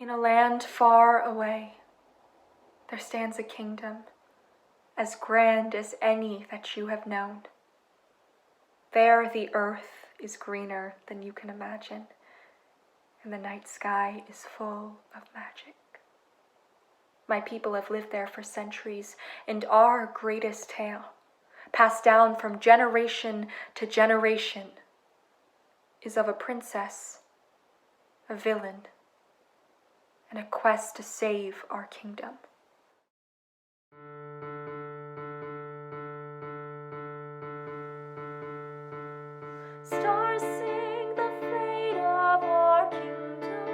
In a land far away, there stands a kingdom as grand as any that you have known. There the earth is greener than you can imagine, and the night sky is full of magic. My people have lived there for centuries, and our greatest tale, passed down from generation to generation, is of a princess, a villain, and a quest to save our kingdom. Stars sing the fate of our kingdom.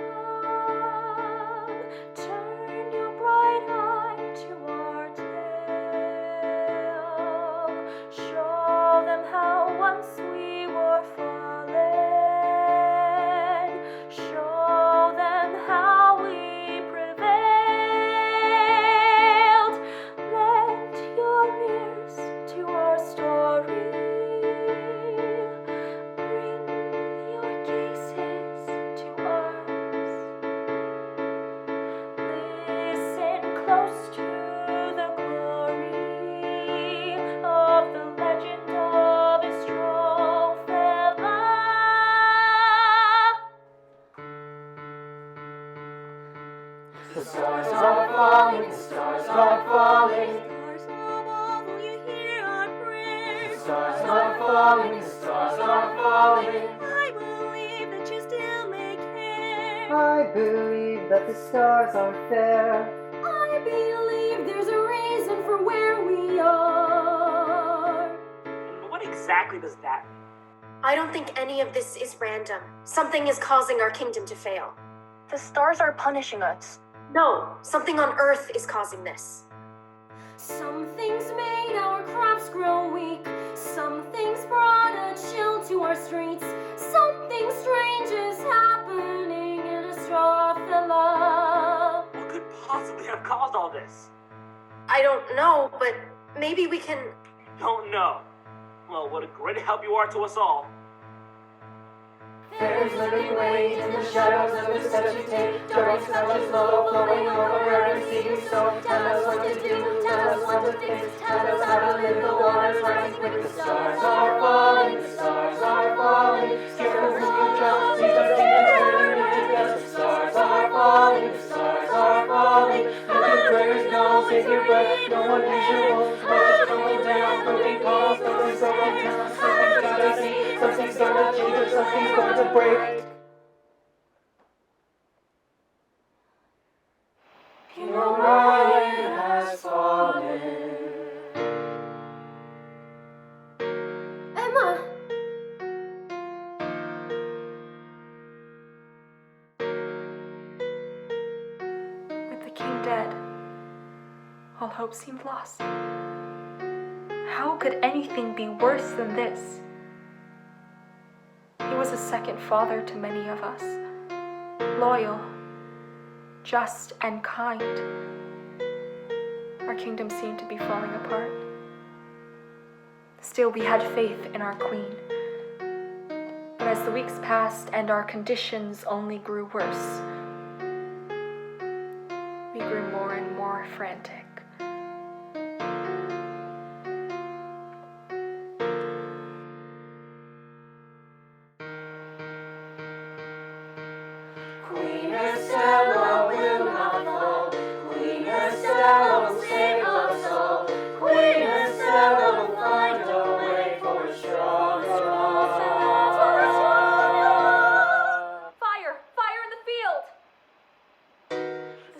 Turn your bright eye to our tale. Show them how once we were fallen. Show them how we prevailed. Lend your ears to our story. The stars are falling, the stars are falling. Stars above, will you hear our prayers? The stars are falling, the stars are falling. I believe that you still may care. I believe that the stars are fair. I believe there's a reason for where we are. But what exactly does that mean? I don't think any of this is random. Something is causing our kingdom to fail. The stars are punishing us. No, something on Earth is causing this. Some things made our crops grow weak. Some things brought a chill to our streets. Something strange is happening in Astrophela. What could possibly have caused all this? I don't know, but maybe we can... Don't know. Well, what a great help you are to us all. Fairies living away in the shadows of the steps you take. Dark touches low, flowing over every sea you sow. Tell us what to do, tell us what to fix. Tell us how to live the waters rising quick. The stars are falling, the stars are falling. Careful who you trust, these are kingdoms turning against. The stars are falling, the stars are falling. Let your prayers know, take your breath. No one needs your wounds, watch coming down. Broken calls, something's going down. Something's gotta see, something's gonna change, or something's going to break. King Orion has fallen. Emma! With the king dead, all hope seemed lost. How could anything be worse than this? He was a second father to many of us, loyal, just, and kind. Our kingdom seemed to be falling apart. Still, we had faith in our queen. But as the weeks passed and our conditions only grew worse, we grew more and more frantic. Queen Estella will not fall. Queen Estella will save us all. Queen Estella will find a way for a strong Fire! Fire in the field!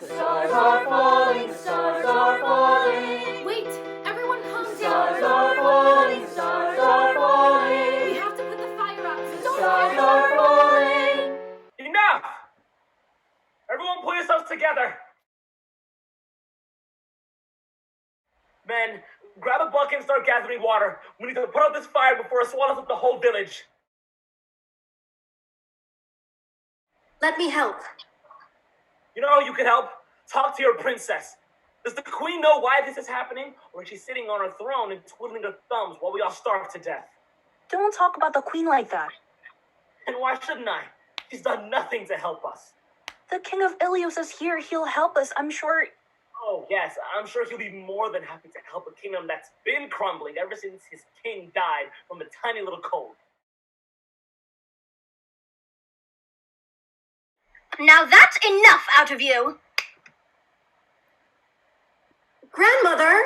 The stars are falling, the stars are falling. Wait! Everyone calm The down! stars are falling, the stars are falling. We have to put the fire out! The Don't stars fire! are falling. Enough! Everyone pull yourselves together. Men, grab a bucket and start gathering water. We need to put out this fire before it swallows up the whole village. Let me help. You know how you can help? Talk to your princess. Does the queen know why this is happening? Or is she sitting on her throne and twiddling her thumbs while we all starve to death? Don't talk about the queen like that. And why shouldn't I? She's done nothing to help us. The King of Ilios is here. He'll help us, I'm sure. Oh, yes, I'm sure he'll be more than happy to help a kingdom that's been crumbling ever since his king died from a tiny little cold. Now that's enough out of you! Grandmother!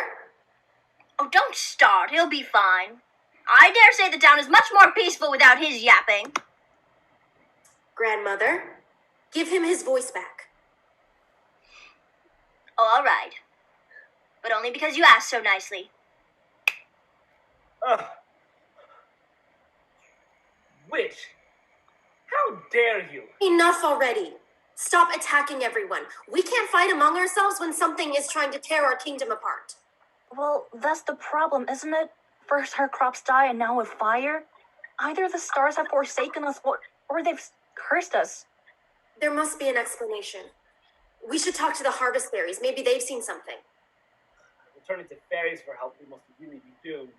Oh, don't start. He'll be fine. I dare say the town is much more peaceful without his yapping. Grandmother, give him his voice back. Oh, all right. But only because you asked so nicely. Witch, how dare you? Enough already. Stop attacking everyone. We can't fight among ourselves when something is trying to tear our kingdom apart. Well, that's the problem, isn't it? First our crops die and now with fire. Either the stars have forsaken us or they've cursed us. There must be an explanation. We should talk to the harvest fairies. Maybe they've seen something. Turning to fairies for help, we must really be doomed.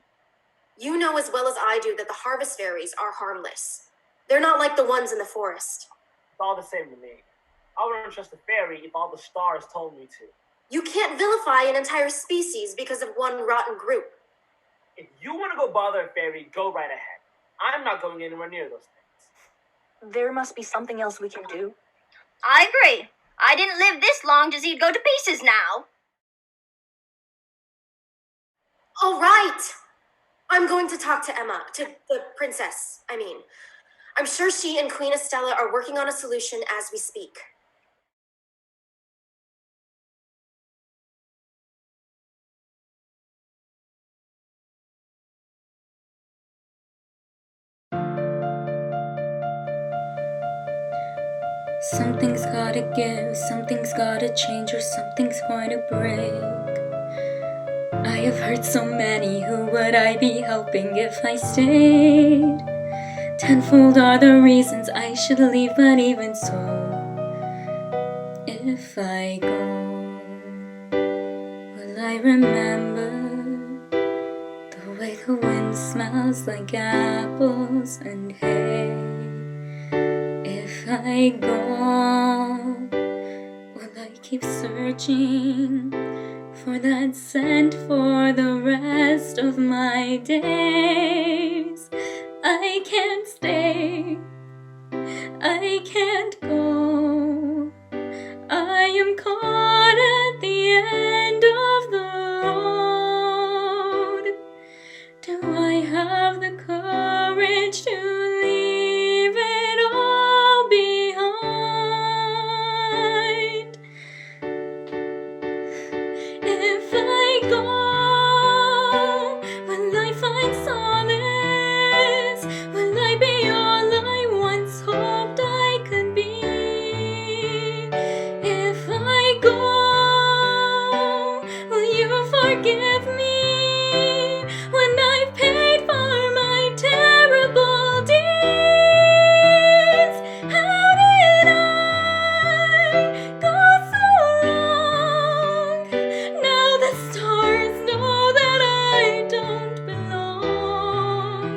You know as well as I do that the harvest fairies are harmless. They're not like the ones in the forest. It's all the same to me. I wouldn't trust a fairy if all the stars told me to. You can't vilify an entire species because of one rotten group. If you want to go bother a fairy, go right ahead. I'm not going anywhere near those things. There must be something else we can do. I agree. I didn't live this long to see it go to pieces now. All right. I'm going to talk to Emma, to the princess, I mean. I'm sure she and Queen Estella are working on a solution as we speak. Something's gotta give, something's gotta change, or something's going to break. I have hurt so many, who would I be helping if I stayed? Tenfold are the reasons I should leave, but even so, if I go, will I remember the way the wind smells like apples and hay? If I go, will I keep searching for that scent for the rest of my days? I can't stay, I can't go. I am caught at the end of the road. Do I have the courage to leave it all behind? If I go, will I find solace? Will I be all I once hoped I could be? If I go, will you forgive me when I've paid for my terrible deeds? How did I go so wrong? Now the stars know that I don't belong.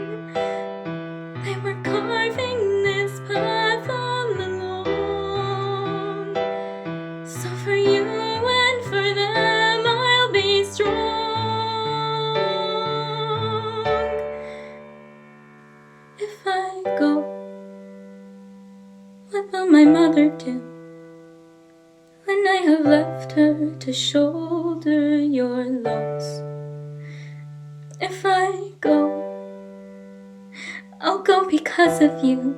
They were carving this path all along. So for you and for them I'll be strong. If I go, what will my mother do when I have left her to shoulder your loss? If I go, I'll go because of you.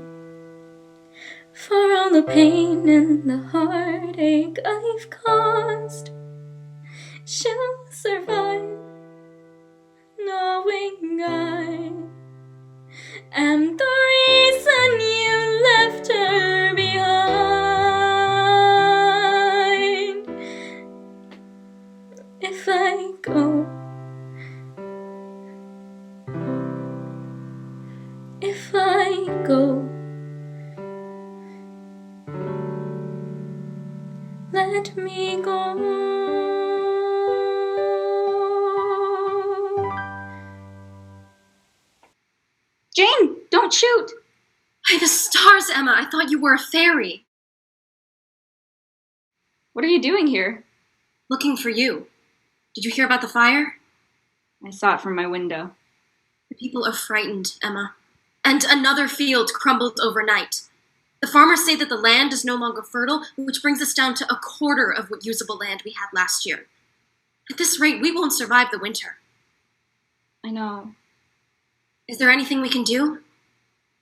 For all the pain and the heartache I've caused, she'll survive, knowing I am the reason you left her behind. If I go, if I go, let me go. Jane, don't shoot! By the stars, Emma, I thought you were a fairy. What are you doing here? Looking for you. Did you hear about the fire? I saw it from my window. The people are frightened, Emma. And another field crumbled overnight. The farmers say that the land is no longer fertile, which brings us down to a quarter of what usable land we had last year. At this rate, we won't survive the winter. I know. Is there anything we can do?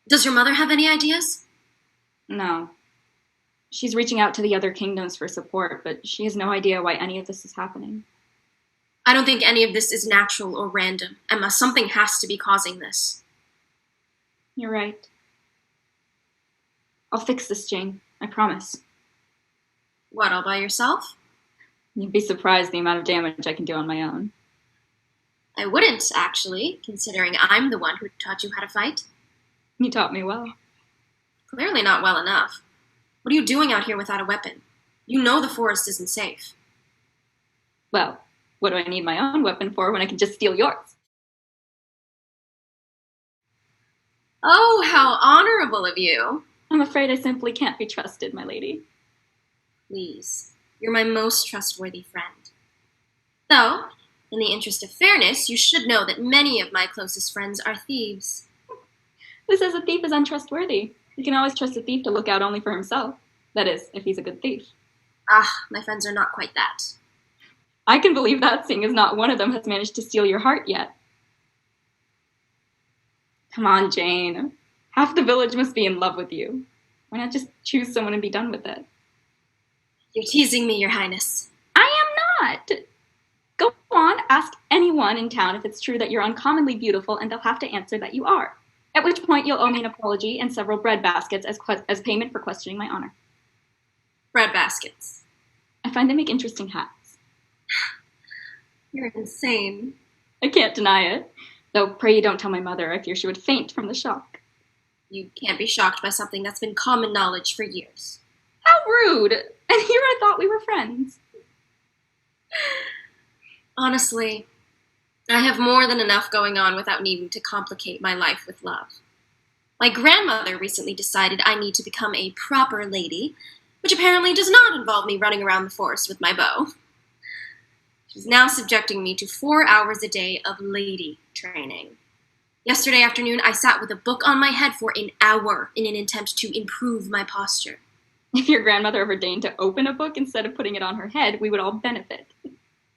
Does your mother have any ideas? No. She's reaching out to the other kingdoms for support, but she has no idea why any of this is happening. I don't think any of this is natural or random, Emma. Something has to be causing this. You're right. I'll fix this, Jane. I promise. What, all by yourself? You'd be surprised the amount of damage I can do on my own. I wouldn't, actually, considering I'm the one who taught you how to fight. You taught me well. Clearly not well enough. What are you doing out here without a weapon? You know the forest isn't safe. Well, what do I need my own weapon for when I can just steal yours? Oh, how honorable of you. I'm afraid I simply can't be trusted, my lady. Please, you're my most trustworthy friend. Though, in the interest of fairness, you should know that many of my closest friends are thieves. Who says a thief is untrustworthy? You can always trust a thief to look out only for himself. That is, if he's a good thief. Ah, my friends are not quite that. I can believe that, seeing as not one of them has managed to steal your heart yet. Come on, Jane. Half the village must be in love with you. Why not just choose someone and be done with it? You're teasing me, Your Highness. I am not! Go on, ask anyone in town if it's true that you're uncommonly beautiful, and they'll have to answer that you are. At which point you'll owe me an apology and several bread baskets as payment for questioning my honor. Bread baskets. I find they make interesting hats. You're insane. I can't deny it. Though pray you don't tell my mother. I fear she would faint from the shock. You can't be shocked by something that's been common knowledge for years. How rude! And here I thought we were friends. Honestly, I have more than enough going on without needing to complicate my life with love. My grandmother recently decided I need to become a proper lady, which apparently does not involve me running around the forest with my bow. She's now subjecting me to 4 hours a day of lady training. Yesterday afternoon, I sat with a book on my head for an hour in an attempt to improve my posture. If your grandmother ever deigned to open a book instead of putting it on her head, we would all benefit.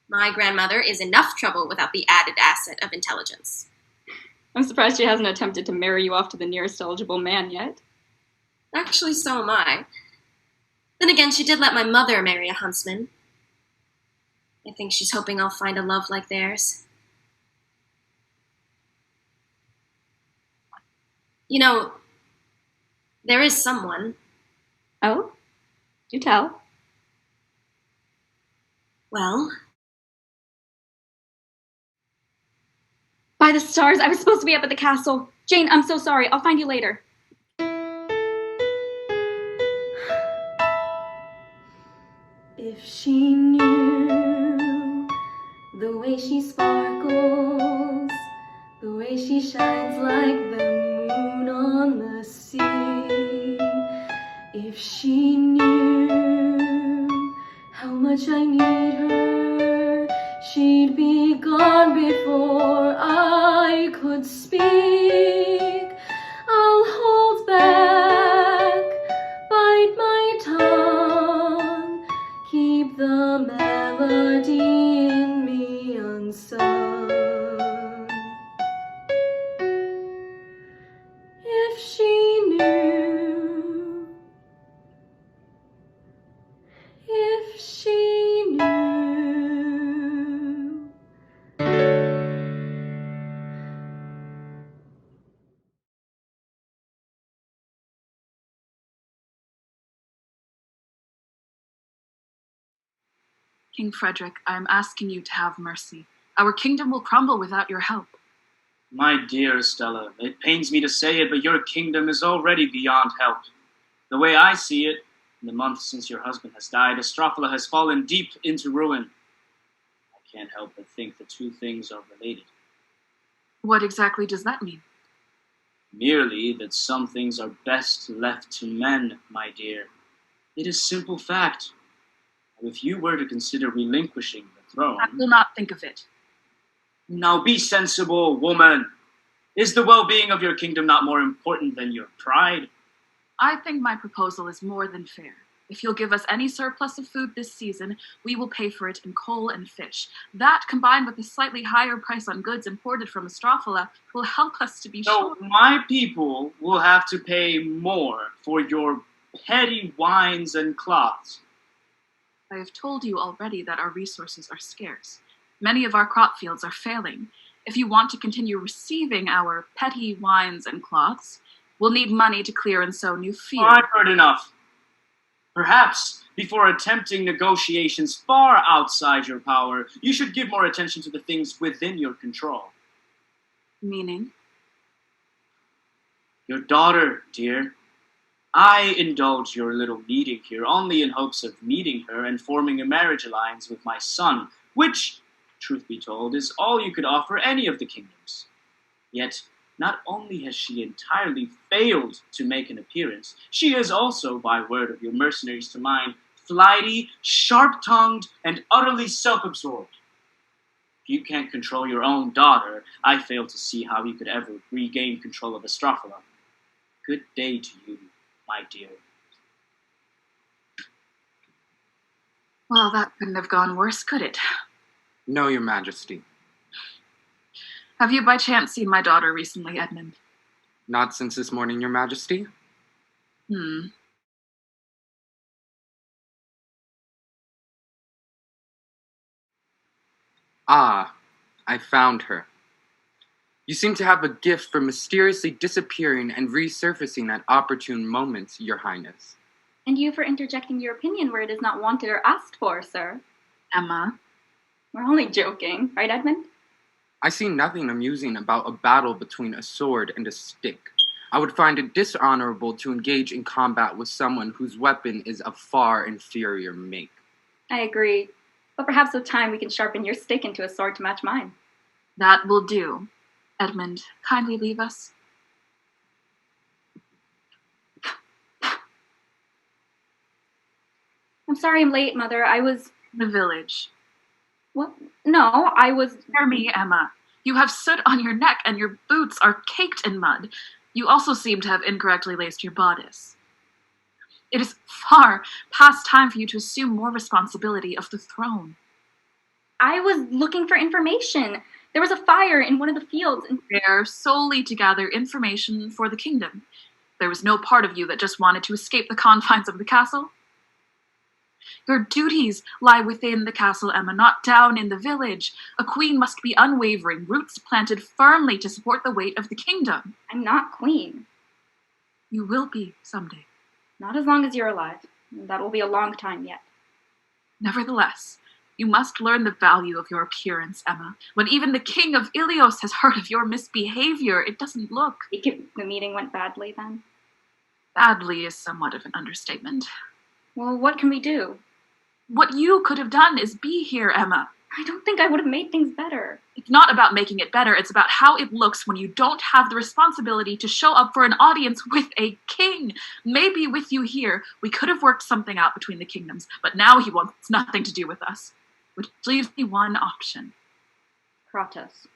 My grandmother is enough trouble without the added asset of intelligence. I'm surprised she hasn't attempted to marry you off to the nearest eligible man yet. Actually, so am I. Then again, she did let my mother marry a huntsman. I think she's hoping I'll find a love like theirs. You know, there is someone. Oh? Do tell. Well? By the stars, I was supposed to be up at the castle. Jane, I'm so sorry. I'll find you later. If she knew the way she sparkles, the way she shines like the moon on the sea, if she knew how much I need her, she'd be gone before I could speak. I'll hold back, bite my tongue, keep the melody in me unsung. If she knew, if she knew. King Frederick, I am asking you to have mercy. Our kingdom will crumble without your help. My dear Estella, it pains me to say it, but your kingdom is already beyond help. The way I see it, in the month since your husband has died, Astrophela has fallen deep into ruin. I can't help but think the two things are related. What exactly does that mean? Merely that some things are best left to men, my dear. It is simple fact. If you were to consider relinquishing the throne... I will not think of it. Now be sensible, woman. Is the well-being of your kingdom not more important than your pride? I think my proposal is more than fair. If you'll give us any surplus of food this season, we will pay for it in coal and fish. That, combined with a slightly higher price on goods imported from Astrophela, will help us to be sure. So my people will have to pay more for your petty wines and cloths. I have told you already that our resources are scarce. Many of our crop fields are failing. If you want to continue receiving our petty wines and cloths, we'll need money to clear and sow new fields. I've heard enough. Perhaps, before attempting negotiations far outside your power, you should give more attention to the things within your control. Meaning? Your daughter, dear. I indulge your little meeting here only in hopes of meeting her and forming a marriage alliance with my son, which, truth be told, is all you could offer any of the kingdoms. Yet, not only has she entirely failed to make an appearance, she is also, by word of your mercenaries to mine, flighty, sharp-tongued, and utterly self-absorbed. If you can't control your own daughter, I fail to see how you could ever regain control of Astrophela. Good day to you, my dear. Well, that couldn't have gone worse, could it? No, Your Majesty. Have you by chance seen my daughter recently, Edmond? Not since this morning, Your Majesty. Ah, I found her. You seem to have a gift for mysteriously disappearing and resurfacing at opportune moments, Your Highness. And you for interjecting your opinion where it is not wanted or asked for, sir. Emma? We're only joking, right, Edmond? I see nothing amusing about a battle between a sword and a stick. I would find it dishonorable to engage in combat with someone whose weapon is of far inferior make. I agree. But perhaps with time we can sharpen your stick into a sword to match mine. That will do. Edmond, kindly leave us. I'm sorry I'm late, Mother. I was... The village. What? No, I was... Hear me, Emma. You have soot on your neck and your boots are caked in mud. You also seem to have incorrectly laced your bodice. It is far past time for you to assume more responsibility of the throne. I was looking for information. There was a fire in one of the fields and... There solely to gather information for the kingdom. There was no part of you that just wanted to escape the confines of the castle. Your duties lie within the castle, Emma, not down in the village. A queen must be unwavering, roots planted firmly to support the weight of the kingdom. I'm not queen. You will be someday. Not as long as you're alive. That will be a long time yet. Nevertheless, you must learn the value of your appearance, Emma. When even the king of Ilios has heard of your misbehavior, it doesn't look... The meeting went badly, then? Badly is somewhat of an understatement. Well, what can we do? What you could have done is be here, Emma. I don't think I would have made things better. It's not about making it better, it's about how it looks when you don't have the responsibility to show up for an audience with a king. Maybe with you here, we could have worked something out between the kingdoms, but now he wants nothing to do with us. Which leaves me one option. Kratos.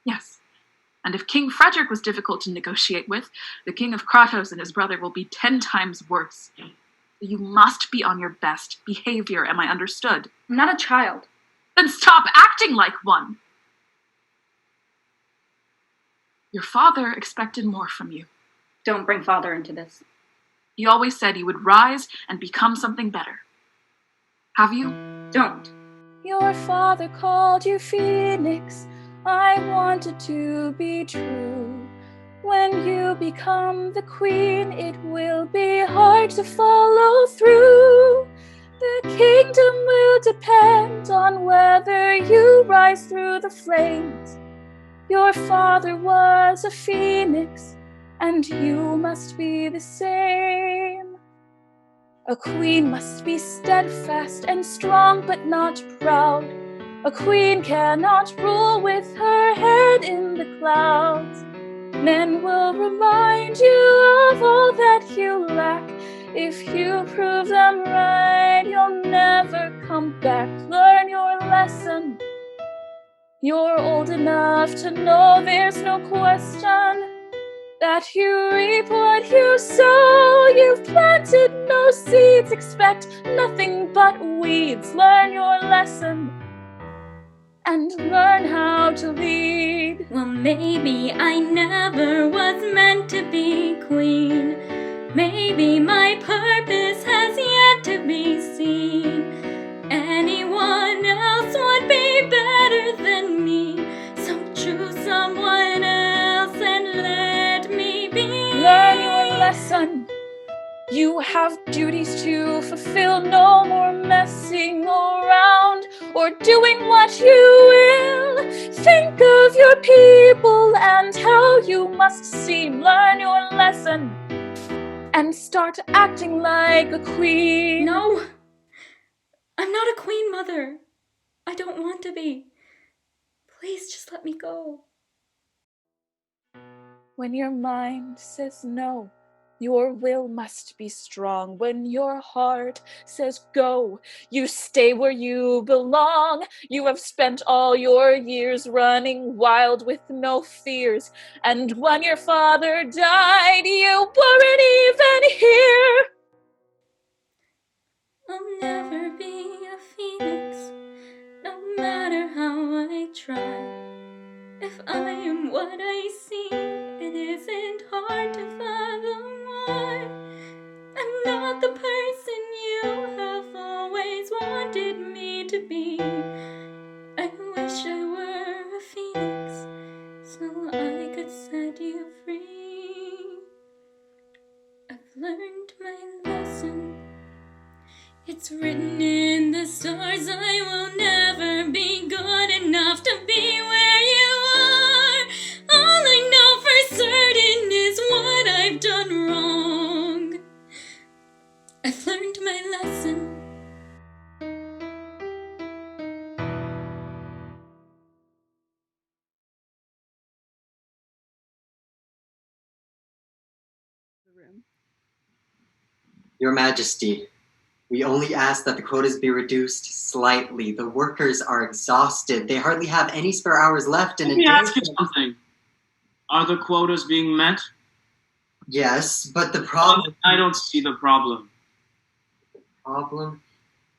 Yes. And if King Frederick was difficult to negotiate with, the King of Kratos and his brother will be 10 times worse. You must be on your best behavior, am I understood? I'm not a child. Then stop acting like one! Your father expected more from you. Don't bring father into this. He always said you would rise and become something better. Have you? Don't. Your father called you Phoenix. I wanted to be true. When you become the queen, it will be hard to follow through. The kingdom will depend on whether you rise through the flames. Your father was a phoenix, and you must be the same. A queen must be steadfast and strong, but not proud. A queen cannot rule with her head in the clouds. Men will remind you of all that you lack. If you prove them right, you'll never come back. Learn your lesson. You're old enough to know there's no question that you reap what you sow. You've planted no seeds, expect nothing but weeds. Learn your lesson and learn how to lead. Well, maybe I never was meant to be queen. Maybe my purpose has yet to be seen. Anyone else would be better than me, so choose someone else and let me be. Learn your lesson. You have duties to fulfill, no more messing around or doing what you will. Think of your people and how you must seem. Learn your lesson and start acting like a queen. No, I'm not a queen, Mother. I don't want to be. Please just let me go. When your mind says no, your will must be strong. When your heart says go, you stay where you belong. You have spent all your years running wild with no fears. And when your father died, you weren't even here. I'll never be a phoenix, no matter how I try. If I am what I seem, it isn't hard to fathom why. I'm not the person you have always wanted me to be. I wish I were a phoenix, so I could set you free. I've learned my lesson. It's written in the stars, I will never be good enough to be where you are. All I know for certain is what I've done wrong. I've learned my lesson. Your Majesty, we only ask that the quotas be reduced slightly. The workers are exhausted. They hardly have any spare hours left in a day. Let me ask you something. Are the quotas being met? Yes, but the problem... I don't see the problem. The problem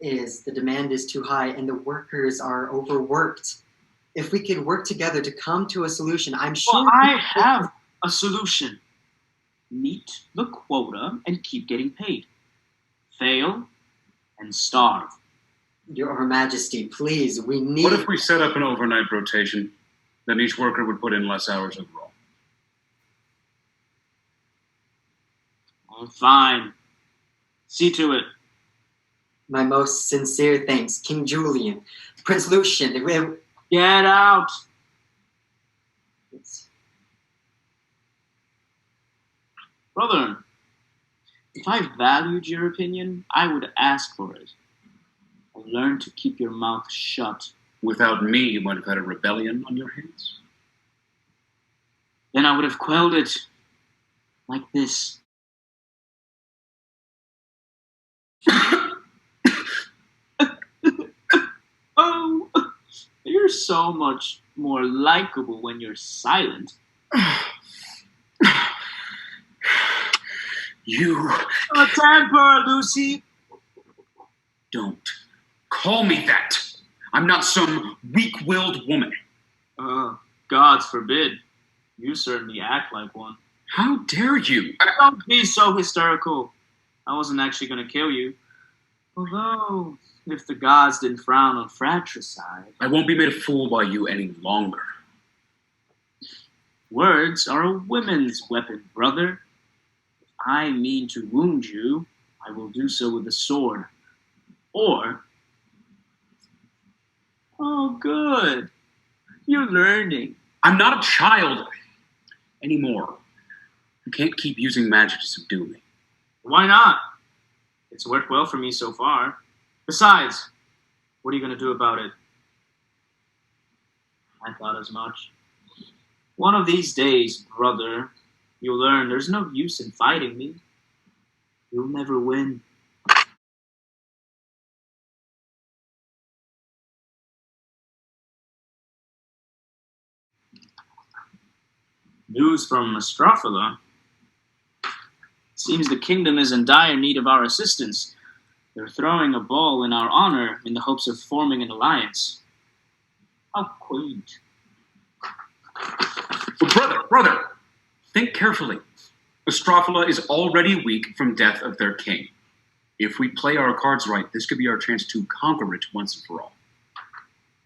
is the demand is too high and the workers are overworked. If we could work together to come to a solution, I'm sure... Well, I have a solution. Meet the quota and keep getting paid. Fail and starve. Your Majesty, please, we need... What if we set up an overnight rotation? Then each worker would put in less hours overall. Oh, fine. See to it. My most sincere thanks, King Julian, Prince Lucian. Get out! Brother, if I valued your opinion, I would ask for it. Learn to keep your mouth shut. Without me, you might have had a rebellion on your hands. Then I would have quelled it. Like this. Oh, you're so much more likable when you're silent. You... A temper, Lucy! Don't call me that! I'm not some weak-willed woman. Gods forbid. You certainly act like one. How dare you? Don't be so hysterical. I wasn't actually going to kill you. Although, if the gods didn't frown on fratricide... I won't be made a fool by you any longer. Words are a women's weapon, brother. If I mean to wound you, I will do so with a sword. Or... Oh, good. You're learning. I'm not a child anymore. You can't keep using magic to subdue me. Why not? It's worked well for me so far. Besides, what are you going to do about it? I thought as much. One of these days, brother, you'll learn there's no use in fighting me. You'll never win. News from Astrophela. Seems the kingdom is in dire need of our assistance. They're throwing a ball in our honor in the hopes of forming an alliance. How quaint. But brother, think carefully. Astrophela is already weak from death of their king. If we play our cards right, this could be our chance to conquer it once and for all.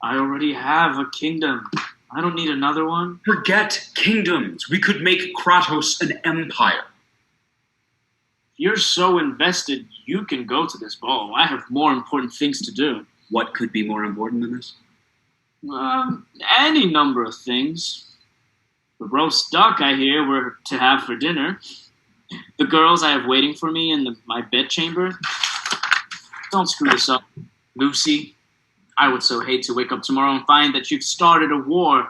I already have a kingdom. I don't need another one. Forget kingdoms. We could make Kratos an empire. If you're so invested, you can go to this ball. I have more important things to do. What could be more important than this? Any number of things. The roast duck, I hear, we're to have for dinner. The girls I have waiting for me in my bedchamber. Don't screw this up, Lucy. I would so hate to wake up tomorrow and find that you've started a war.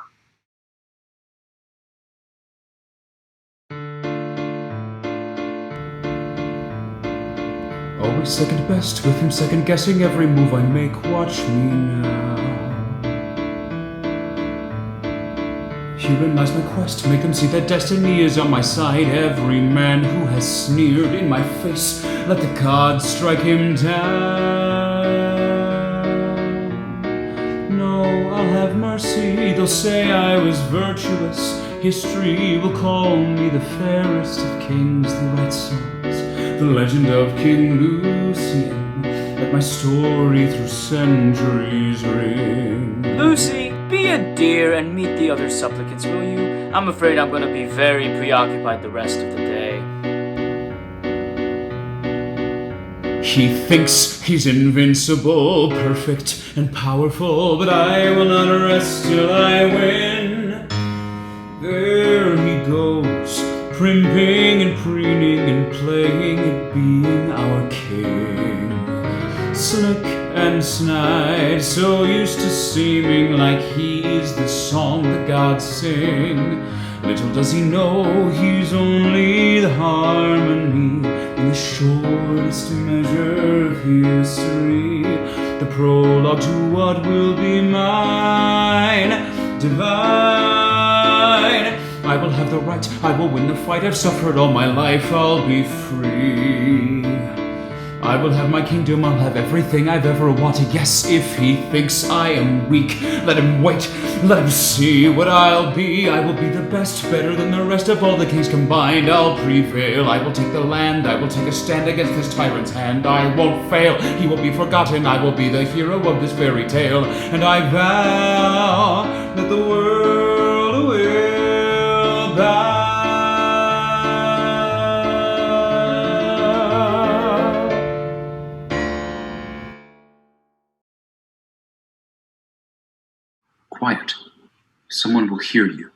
Always second best, with him second guessing every move I make. Watch me now. Herein lies my quest, make them see that destiny is on my side. Every man who has sneered in my face, let the gods strike him down. No, I'll have mercy, they'll say I was virtuous. History will call me the fairest of kings, the right songs, the legend of King Lucian. Let my story through centuries ring. Lucy, be a dear and meet the other supplicants, will you? I'm afraid I'm going to be very preoccupied the rest of the day. He thinks he's invincible, perfect and powerful, but I will not rest till I win. There he goes, primping and preening and playing at being our king. Slick and snide, so used to seeming like he's the song the gods sing. Little does he know he's only the harmony in the shortest measure of history. The prologue to what will be mine, divine. I will have the right, I will win the fight. I've suffered all my life, I'll be free. I will have my kingdom, I'll have everything I've ever wanted. Yes, if he thinks I am weak, let him wait, let him see what I'll be. I will be the best, better than the rest of all the kings combined. I'll prevail, I will take the land, I will take a stand against this tyrant's hand. I won't fail, he will be forgotten, I will be the hero of this fairy tale. And I vow that the world will bow. Quiet. Someone will hear you.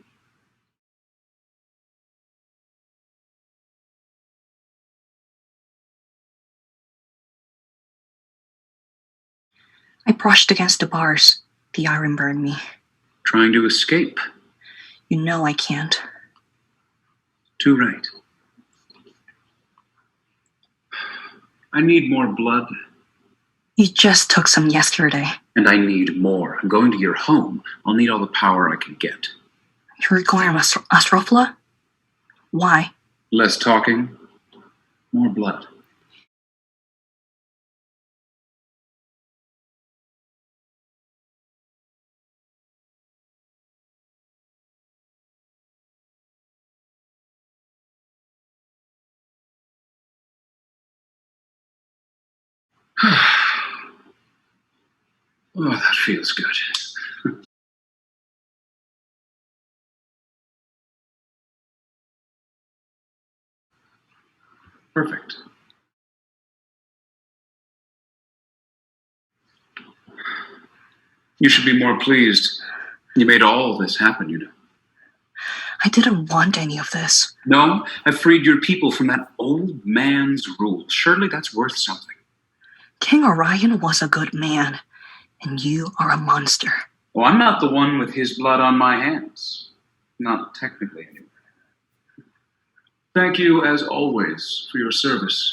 I brushed against the bars. The iron burned me. Trying to escape? You know I can't. Too right. I need more blood. You just took some yesterday. And I need more. I'm going to your home. I'll need all the power I can get. You're going to Astrophela? Why? Less talking, more blood. Oh, that feels good. Perfect. You should be more pleased. You made all this happen, you know. I didn't want any of this. No, I freed your people from that old man's rule. Surely that's worth something. King Orion was a good man, and you are a monster. Oh, I'm not the one with his blood on my hands. Not technically, anyway. Thank you, as always, for your service.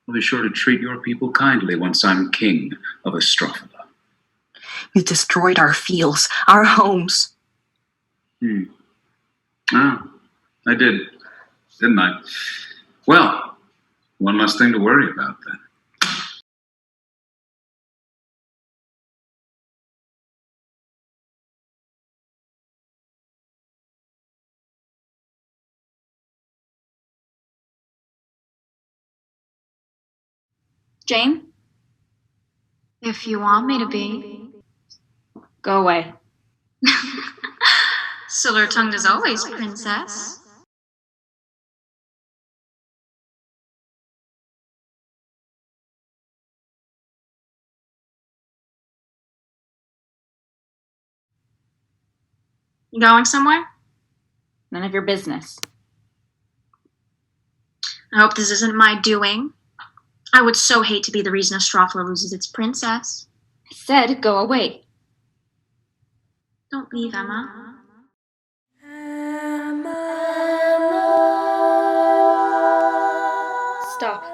I'll be sure to treat your people kindly once I'm king of Astrophela. You destroyed our fields, our homes. Ah, I did, didn't I? Well, one less thing to worry about then. Jane? If you want me to be. Go away. Silver-tongued as always, princess. You going somewhere? None of your business. I hope this isn't my doing. I would so hate to be the reason Astrophela loses its princess. I said go away. Don't leave, Emma. Stop.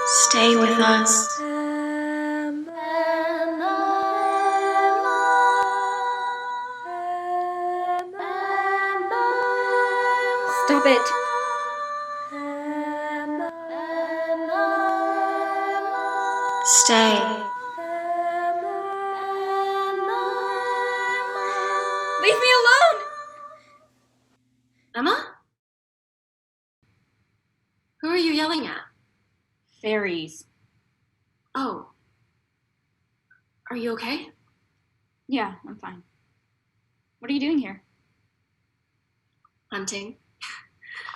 Stay with us. Stop it. Stay. Leave me alone! Emma? Who are you yelling at? Fairies. Oh. Are you okay? Yeah, I'm fine. What are you doing here? Hunting.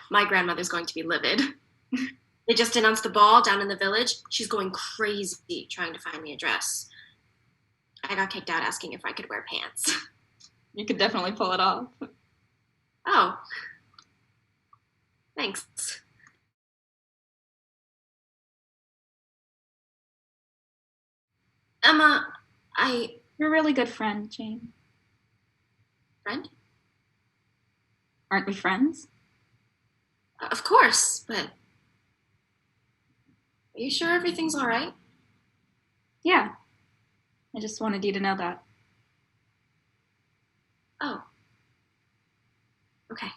My grandmother's going to be livid. They just announced the ball down in the village. She's going crazy trying to find me a dress. I got kicked out asking if I could wear pants. You could definitely pull it off. Oh. Thanks. Emma, You're a really good friend, Jane. Friend? Aren't we friends? Of course, but... Are you sure everything's alright? Yeah. I just wanted you to know that. Oh. Okay.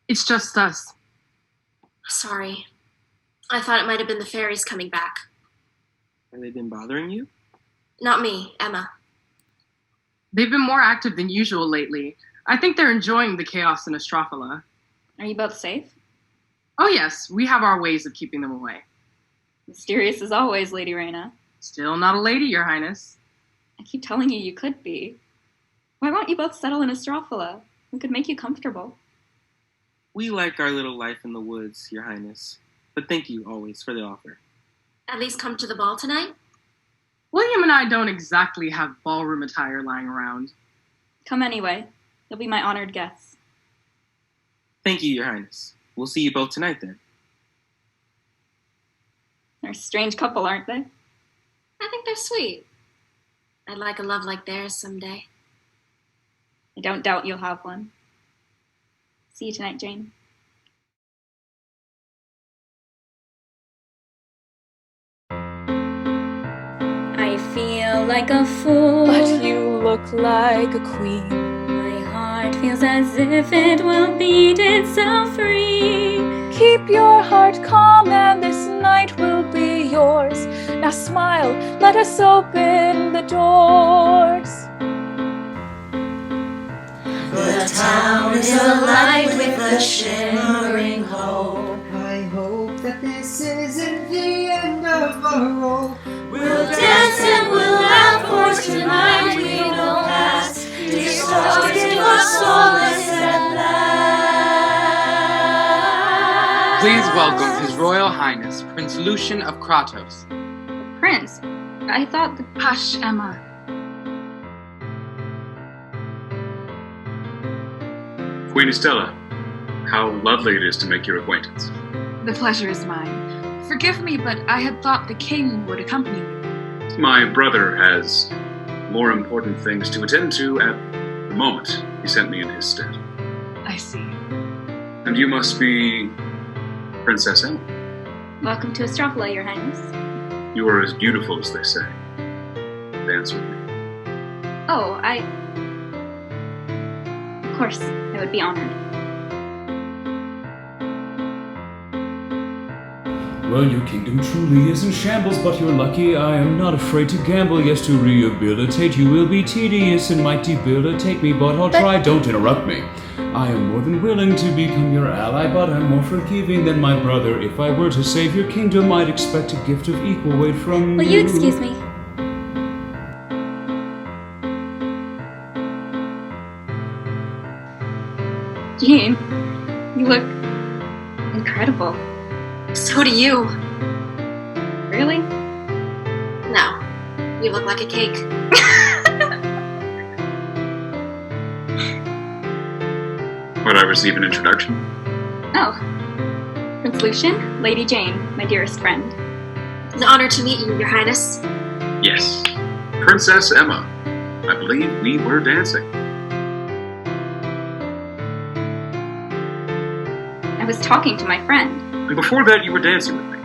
It's just us. Sorry. I thought it might have been the fairies coming back. Have they been bothering you? Not me, Emma. They've been more active than usual lately. I think they're enjoying the chaos in Astrophela. Are you both safe? Oh yes, we have our ways of keeping them away. Mysterious as always, Lady Reyna. Still not a lady, Your Highness. I keep telling you could be. Why won't you both settle in Astrophela? We could make you comfortable. We like our little life in the woods, Your Highness. But thank you always for the offer. At least come to the ball tonight? William and I don't exactly have ballroom attire lying around. Come anyway. You'll be my honored guests. Thank you, Your Highness. We'll see you both tonight, then. They're a strange couple, aren't they? I think they're sweet. I'd like a love like theirs someday. I don't doubt you'll have one. See you tonight, Jane. I feel like a fool, but you look like a queen. My heart feels as if it will beat itself free. Keep your heart calm and this night will be yours. Now smile, let us open the doors. The town is alive with a shimmering hope. I hope that this isn't the end of our rope. We'll dance and we'll laugh, for tonight we will pass. Dear stars, give us solace at last. Please welcome His Royal Highness, Prince Lucian of Kratos. Prince? I thought the... Hush, Emma. Queen Estella, how lovely it is to make your acquaintance. The pleasure is mine. Forgive me, but I had thought the king would accompany you. My brother has more important things to attend to at the moment. He sent me in his stead. I see. And you must be Princess Emma. Welcome to Astrophela, Your Highness. You are as beautiful as they say. Dance with me. Oh, Of course, I would be honored. Well, your kingdom truly is in shambles, but you're lucky I am not afraid to gamble. Yes, to rehabilitate you will be tedious and might debilitate me, but I'll try. Don't interrupt me. I am more than willing to become your ally, but I'm more forgiving than my brother. If I were to save your kingdom, I'd expect a gift of equal weight from Will you excuse me? Jean, you look incredible. So do you. Really? No. You look like a cake. Might I receive an introduction? Oh. Prince Lucian, Lady Jane, my dearest friend. It's an honor to meet you, Your Highness. Yes. Princess Emma. I believe we were dancing. I was talking to my friend. And before that, you were dancing with me.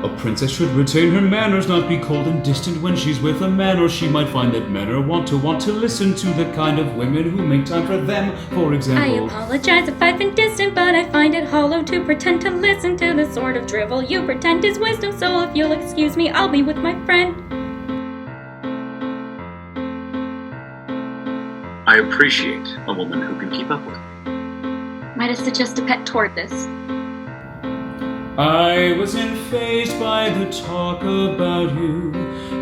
A princess should retain her manners, not be cold and distant when she's with a man, or she might find that men are want to listen to the kind of women who make time for them, for example. I apologize if I've been distant, but I find it hollow to pretend to listen to the sort of drivel you pretend is wisdom, so if you'll excuse me, I'll be with my friend. I appreciate a woman who can keep up with me. Might I suggest a pet tortoise? I was enfazed by the talk about you,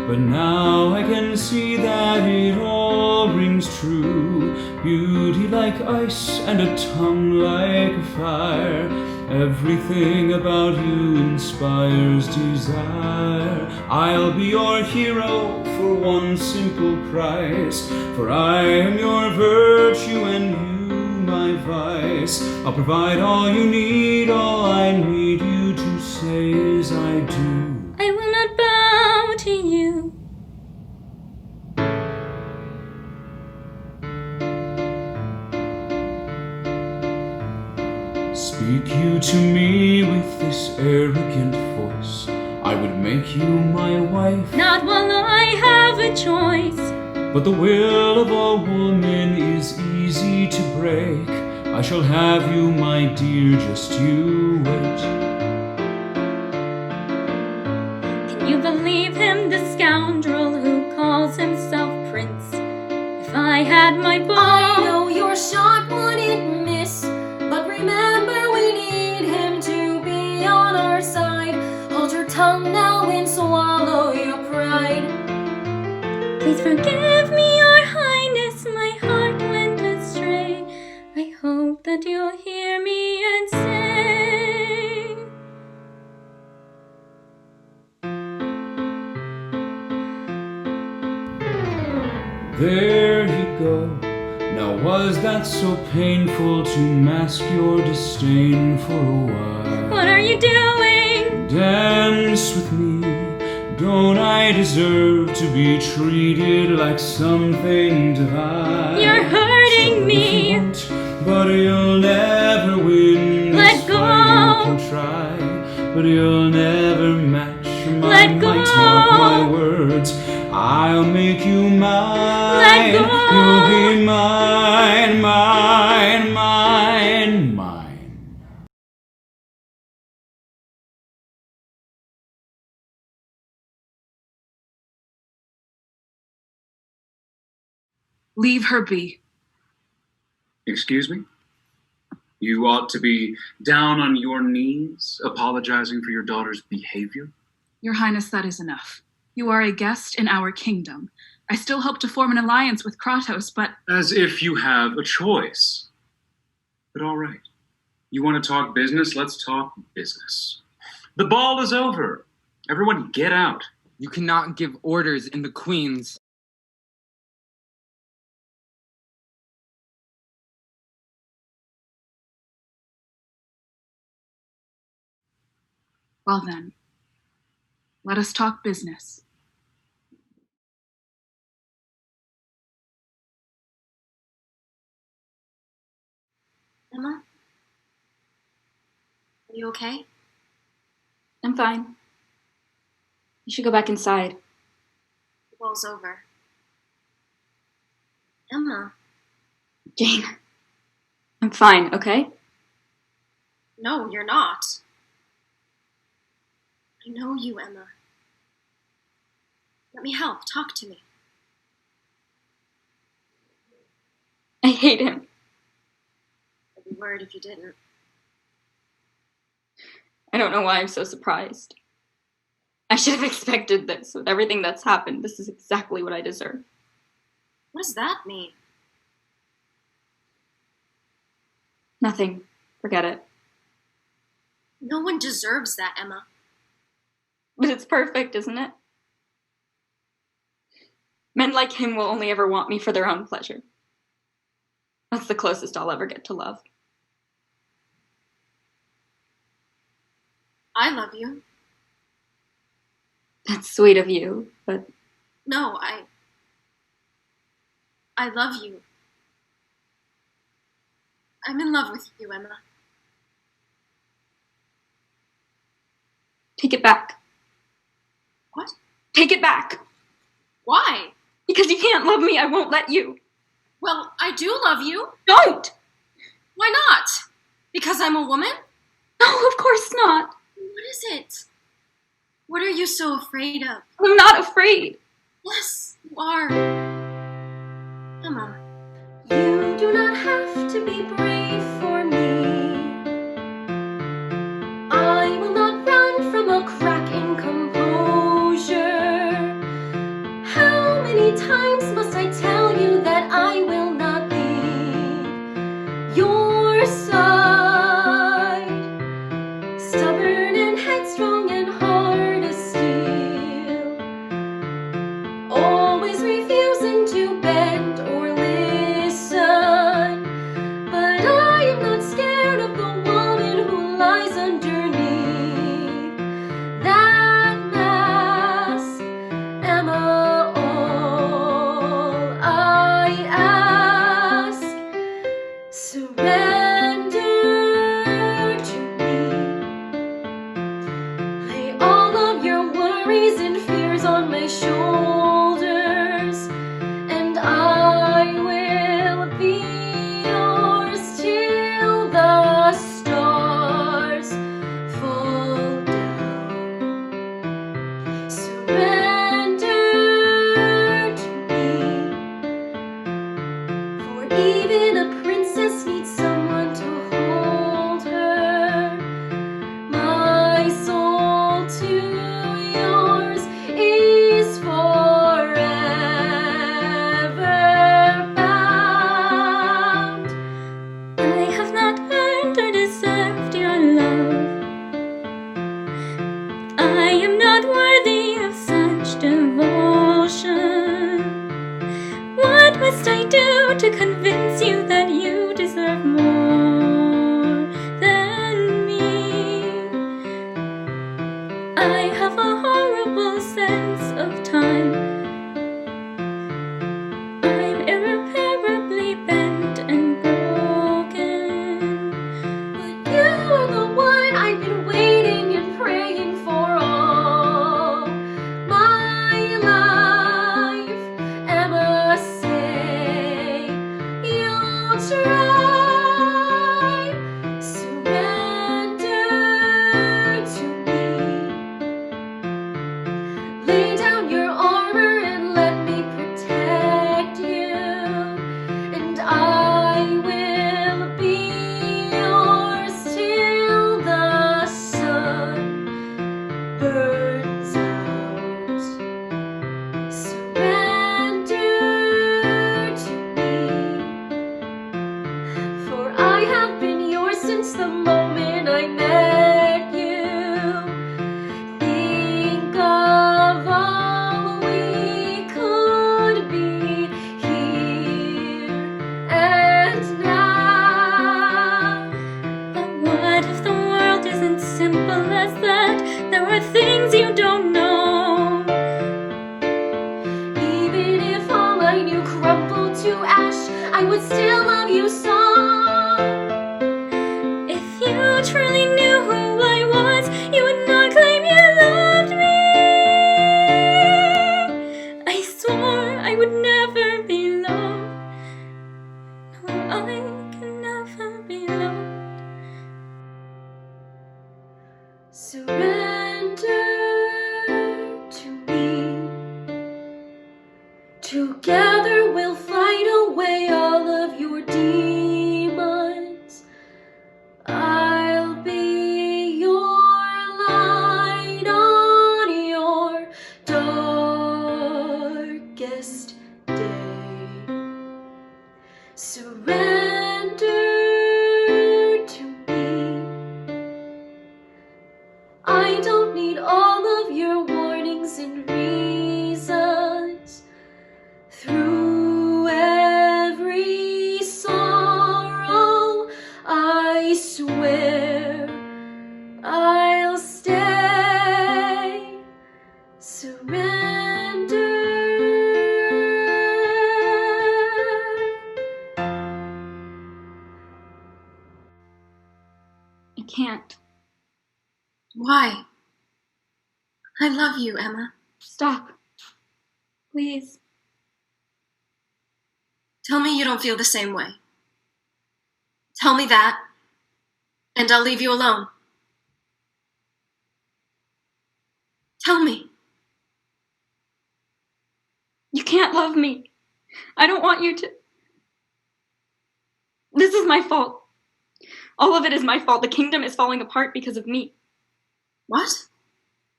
but now I can see that it all rings true. Beauty like ice and a tongue like fire. Everything about you inspires desire. I'll be your hero for one simple price, for I am your virtue and you my vice. I'll provide all you need, all I need you to say is I do. I will not bow to you. Speak you to me with this arrogant voice, I would make you my wife. Not while I have a choice. But the will of a woman is easy to break. I shall have you, my dear, just you wait. Can you believe him, the scoundrel who calls himself prince? If I had my bow. I know your shot wouldn't miss, but remember we need him to be on our side. Hold your tongue now and swallow your pride. Please forgive me, Your Highness, my heart went astray. I hope that you'll hear me and say, There you go. Now was that so painful to mask your disdain for a while? what are you doing? Dance with me. Don't I deserve to be treated like something divine? You're hurting me. But you'll never win. Let go. You'll try, but you'll never match my Let go. might. Mark my words. I'll make you mine. Let go. You'll be mine, mine, mine, mine. Leave her be. Excuse me? You ought to be down on your knees, apologizing for your daughter's behavior? Your Highness, that is enough. You are a guest in our kingdom. I still hope to form an alliance with Kratos, but... As if you have a choice. But all right. You want to talk business? Let's talk business. The ball is over. Everyone get out. You cannot give orders in the Queen's. Well then, let us talk business. Emma? Are you okay? I'm fine. You should go back inside. The ball's over. Emma? Jane, I'm fine, okay? No, you're not. I know you, Emma. Let me help. Talk to me. I hate him. I'd be worried if you didn't. I don't know why I'm so surprised. I should have expected this. With everything that's happened, this is exactly what I deserve. What does that mean? Nothing. Forget it. No one deserves that, Emma. But it's perfect, isn't it? Men like him will only ever want me for their own pleasure. That's the closest I'll ever get to love. I love you. That's sweet of you, but... No, I love you. I'm in love with you, Emma. Take it back. What? Take it back! Why? Because you can't love me, I won't let you. Well, I do love you. Don't! Why not? Because I'm a woman? No, of course not. What is it? What are you so afraid of? I'm not afraid. Yes, you are. Emma. You do not have to be brave for me. I will not run from a crack in composure. How many times must I tell you that I will not leave your side? Stubborn and headstrong and hard as steel, always refusing to bend or listen. But I am not scared of the woman who lies underneath that mask. Emma, all I ask, surrender to me. Lay all of your worries and fears on my shoulders, and I will be yours till the stars fall down. Surrender to me, for even a princess needs someone to hold her. My soul to yours is forever bound. I have not earned or deserved your love. I am not worthy of such devotion. What must I do to convince you that you deserve more than me? I have a horrible sense of time. I'm irreparably bent and broken. But you are the one I've been waiting and praying for all my life. Emma, say you'll try. Surrender to me. Lay down your armor and let me protect you, and I will be yours till the sun burns out. Surrender to me, for I have been yours since the moment I met you. Think of all we could be here and now. But what if the world isn't simple as that? There are things you don't know. Even if all I knew crumbled to ash, I would still love you so. you truly knew who I was, you would not claim you loved me. I swore I would never be loved. No, I can never be loved. Surrender to me. Together we'll fight away all of your demons. I'll be your light on your darkest day. Surrender to me. I don't need all of your warnings and reasons. Through every sorrow, I swear I'll stay. Surrender. I can't. Why? I love you, Emma. Stop. Please. Tell me you don't feel the same way. Tell me that, and I'll leave you alone. Tell me. You can't love me. I don't want you to. This is my fault. All of it is my fault. The kingdom is falling apart because of me. What?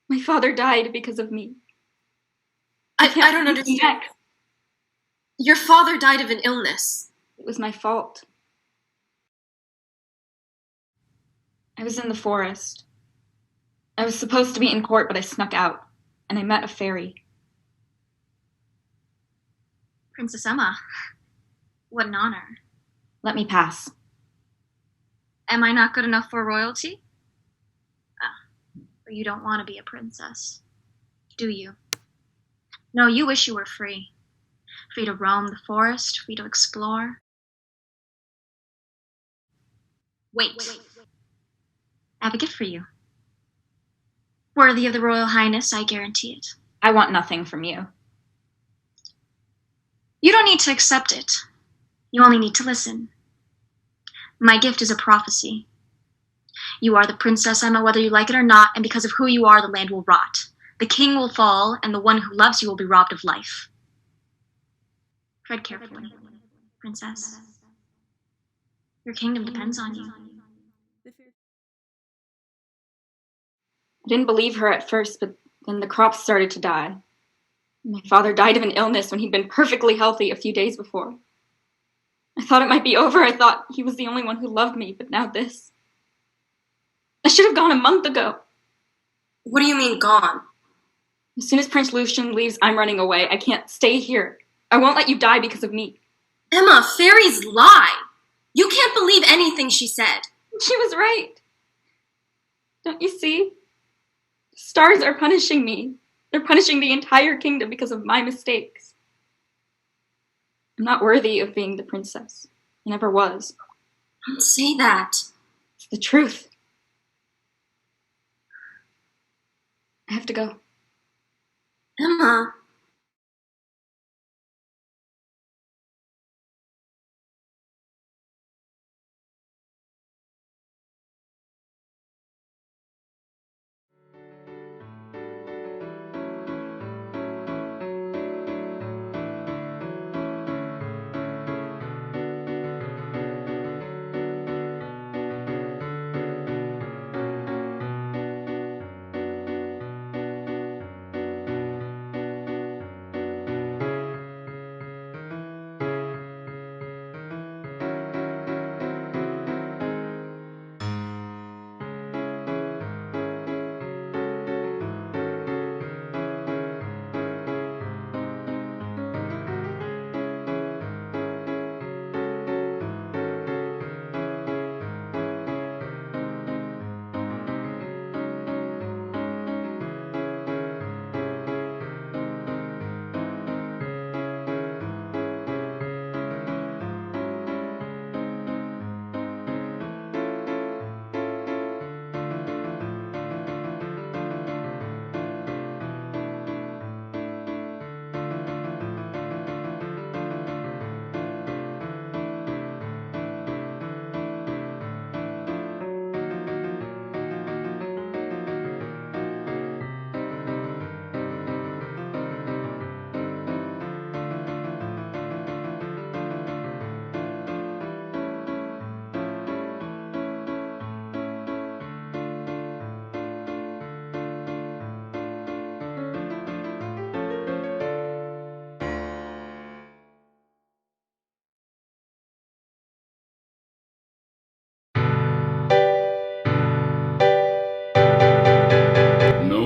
My father died because of me. I don't understand. Your father died of an illness. It was my fault. I was in the forest. I was supposed to be in court, but I snuck out, and I met a fairy. Princess Emma, what an honor. Let me pass. Am I not good enough for royalty? But you don't want to be a princess, do you? No, you wish you were free. Free to roam the forest, free to explore. Wait. I have a gift for you. Worthy of the Royal Highness, I guarantee it. I want nothing from you. You don't need to accept it. You only need to listen. My gift is a prophecy. You are the Princess Emma, whether you like it or not, and because of who you are, the land will rot. The king will fall, and the one who loves you will be robbed of life. Tread carefully, Princess. Your kingdom depends on you. I didn't believe her at first, but then the crops started to die. My father died of an illness when he'd been perfectly healthy a few days before. I thought it might be over. I thought he was the only one who loved me, but now this. I should have gone a month ago. What do you mean, gone? As soon as Prince Lucian leaves, I'm running away. I can't stay here. I won't let you die because of me. Emma, fairies lie. You can't believe anything she said. She was right. Don't you see? The stars are punishing me. They're punishing the entire kingdom because of my mistakes. I'm not worthy of being the princess. I never was. Don't say that. It's the truth. I have to go. Emma.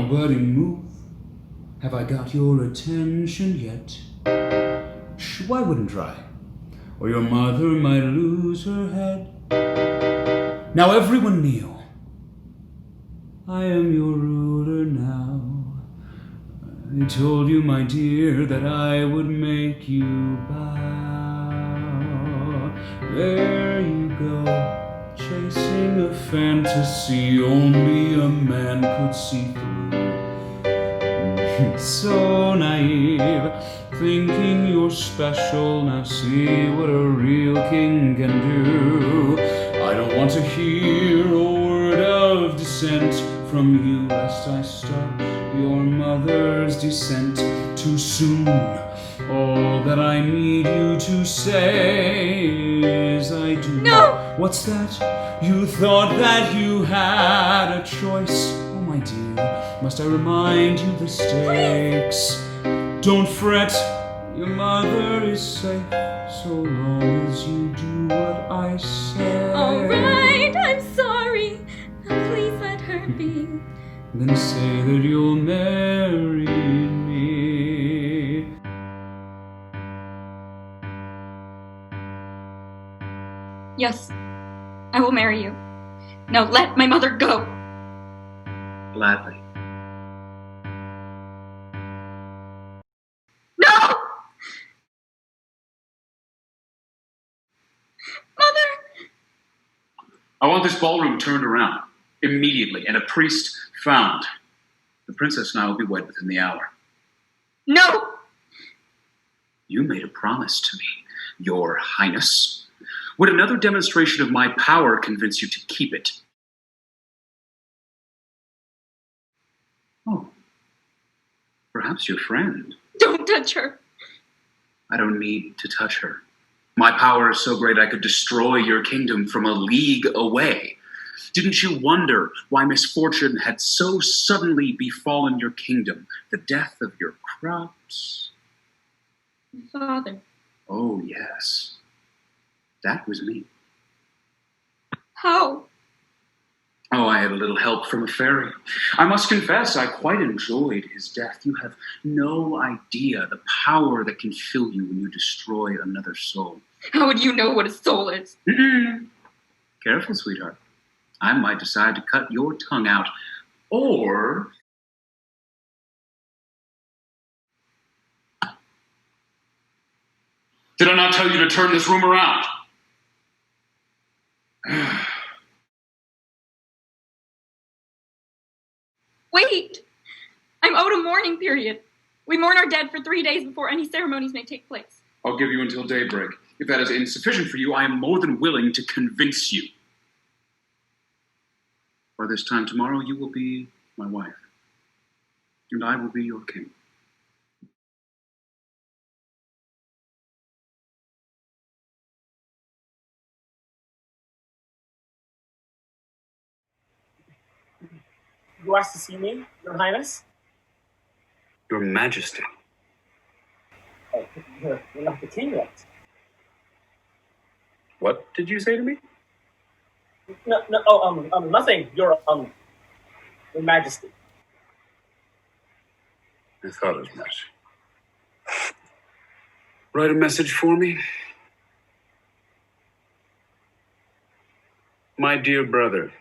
budding move. Have I got your attention yet? Shh, why wouldn't I? Or your mother might lose her head. Now everyone kneel. I am your ruler now. I told you, my dear, that I would make you bow. There you go, chasing a fantasy only a man could see through. So naive, thinking you're special. Now see what a real king can do. I don't want to hear a word of dissent from you, lest I start your mother's descent too soon. All that I need you to say is I do. No! What's that? You thought that you had a choice. Oh, my dear, must I remind you the stakes? Please. Don't fret, your mother is safe, so long as you do what I say. Alright, I'm sorry. Now please let her be. Then say that you'll marry me. Yes, I will marry you. Now let my mother go. Gladly. No! Mother! I want this ballroom turned around immediately and a priest found. The princess and I will be wed within the hour. No! You made a promise to me, Your Highness. Would another demonstration of my power convince you to keep it? Oh, perhaps your friend. Don't touch her. I don't need to touch her. My power is so great I could destroy your kingdom from a league away. Didn't you wonder why misfortune had so suddenly befallen your kingdom? The death of your crops? Father. Oh, yes. That was me. How? Oh, I had a little help from a fairy. I must confess, I quite enjoyed his death. You have no idea the power that can fill you when you destroy another soul. How would you know what a soul is? Careful, sweetheart. I might decide to cut your tongue out, or... Did I not tell you to turn this room around? Wait! I'm owed a mourning period. We mourn our dead for 3 days before any ceremonies may take place. I'll give you until daybreak. If that is insufficient for you, I am more than willing to convince you. By this time tomorrow, you will be my wife, and I will be your king. You asked to see me, Your Highness? Your Majesty. Oh, you're not the king yet. What did you say to me? No, nothing. Your Majesty. I thought as much. Write a message for me. My dear brother,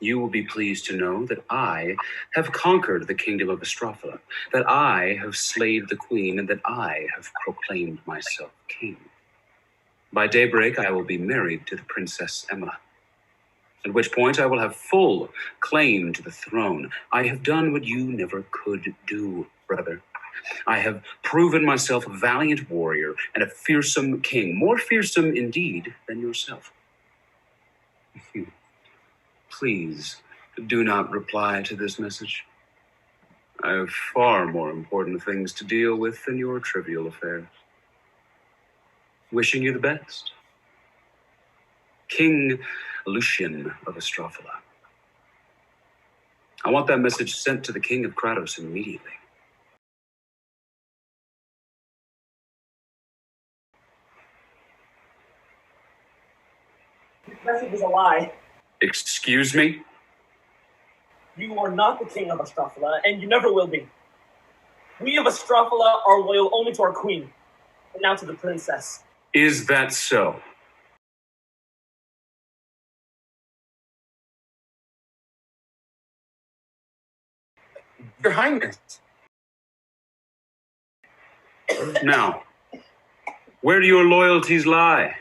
you will be pleased to know that I have conquered the kingdom of Astrophela, that I have slayed the queen, and that I have proclaimed myself king. By daybreak, I will be married to the Princess Emma, at which point I will have full claim to the throne. I have done what you never could do, brother. I have proven myself a valiant warrior and a fearsome king, more fearsome indeed than yourself. Please do not reply to this message. I have far more important things to deal with than your trivial affairs. Wishing you the best. King Lucian of Astrophela. I want that message sent to the King of Kratos immediately. The message is a lie. Excuse me? You are not the king of Astrophela, and you never will be. We of Astrophela are loyal only to our queen, and now to the princess. Is that so? Your Highness. Now, where do your loyalties lie?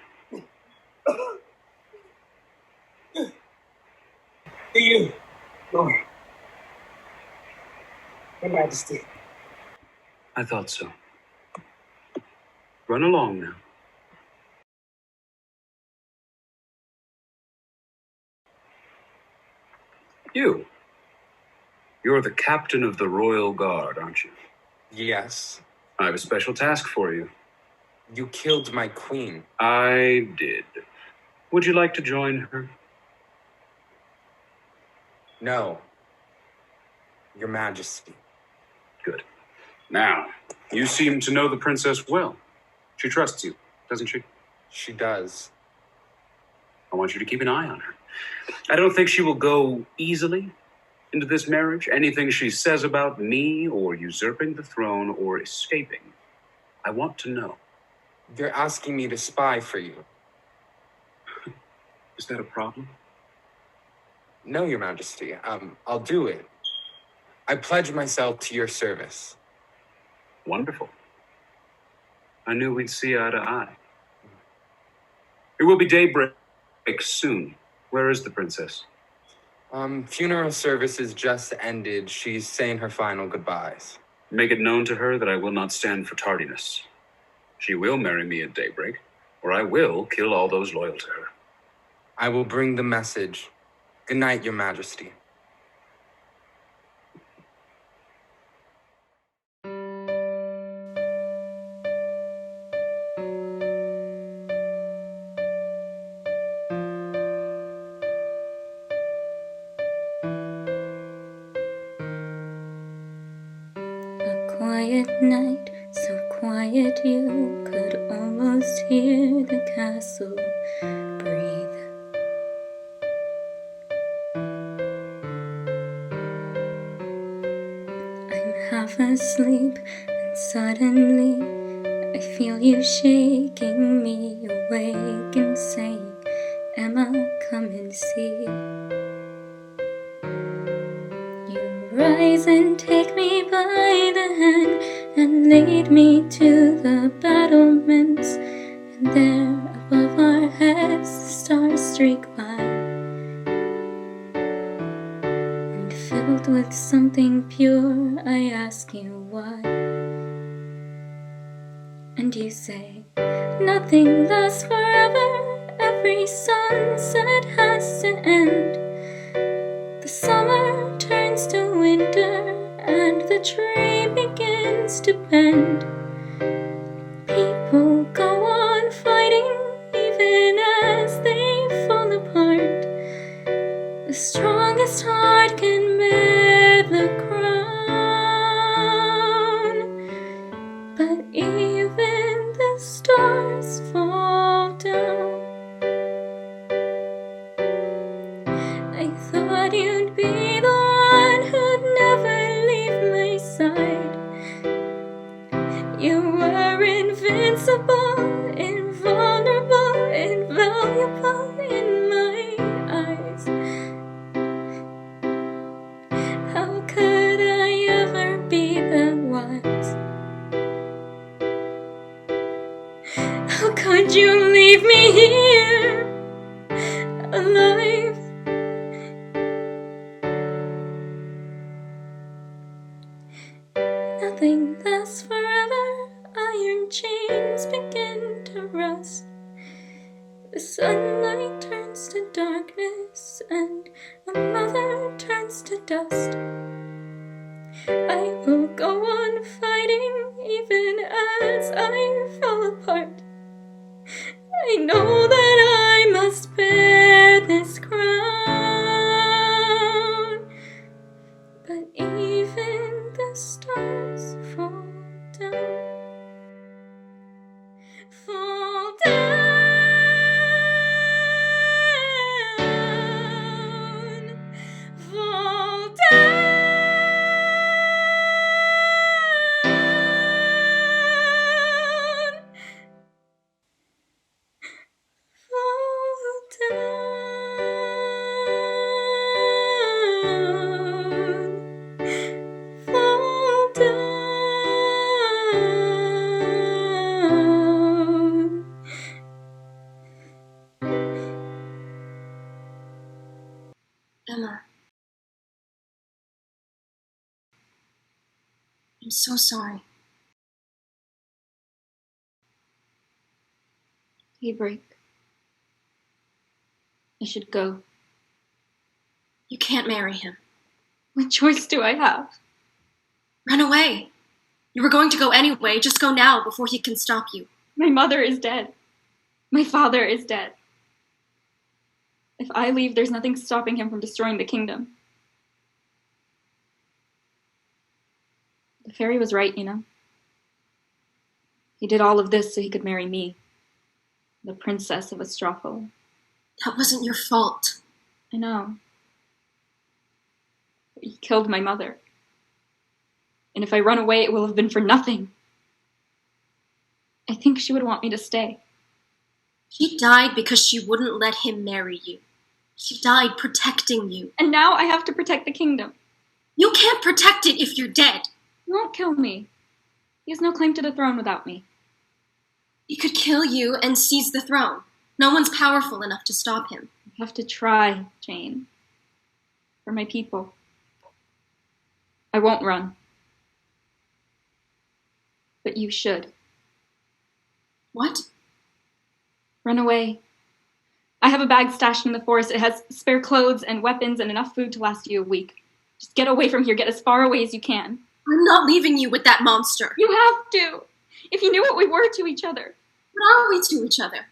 To you, Lord. Your Majesty. I thought so. Run along now. You're the captain of the Royal Guard, aren't you? Yes. I have a special task for you. You killed my queen. I did. Would you like to join her? No. Your Majesty. Good. Now, you seem to know the princess well. She trusts you, doesn't she? She does. I want you to keep an eye on her. I don't think she will go easily into this marriage. Anything she says about me or usurping the throne or escaping, I want to know. You're asking me to spy for you. Is that a problem? No, Your Majesty. I'll do it. I pledge myself to your service. Wonderful. I knew we'd see eye to eye. It will be daybreak soon. Where is the princess? Funeral services just ended. She's saying her final goodbyes. Make it known to her that I will not stand for tardiness. She will marry me at daybreak, or I will kill all those loyal to her. I will bring the message. Good night, Your Majesty. Quiet night, so quiet you could almost hear the castle breathe. I'm half asleep and suddenly I feel you shaking me awake and saying, Emma, come and see. Rise and take me by the hand and lead me to the battlements, and there above our heads the stars streak by, and filled with something pure I ask you why, and you say nothing lasts forever, every sunset has to end, the summer turns to winter and the tree begins to bend. People go on fighting even as they fall apart. The strongest heart can bear the crown, but even the stars fall down. I thought you'd be the one who'd never leave my side. You were invincible, invulnerable, invaluable in my eyes. How could I ever be that wise? How could you leave me here, alive? Nothing lasts forever, iron chains begin to rust. The sunlight turns to darkness and a mother turns to dust. I will go on fighting even as I fall apart. I know that I must bear this crown, but even the stars fall down, fall down, fall down. Emma. I'm so sorry. Daybreak. I should go. You can't marry him. What choice do I have? Run away. You were going to go anyway. Just go now before he can stop you. My mother is dead. My father is dead. If I leave, there's nothing stopping him from destroying the kingdom. The fairy was right, you know. He did all of this so he could marry me, the princess of Astrophela. That wasn't your fault. I know. But he killed my mother. And if I run away, it will have been for nothing. I think she would want me to stay. She died because she wouldn't let him marry you. She died protecting you. And now I have to protect the kingdom. You can't protect it if you're dead. He won't kill me. He has no claim to the throne without me. He could kill you and seize the throne. No one's powerful enough to stop him. I have to try, Jane. For my people. I won't run. But you should. What? Run away. I have a bag stashed in the forest. It has spare clothes and weapons and enough food to last you a week. Just get away from here. Get as far away as you can. I'm not leaving you with that monster. You have to. If you knew what we were to each other. What are we to each other?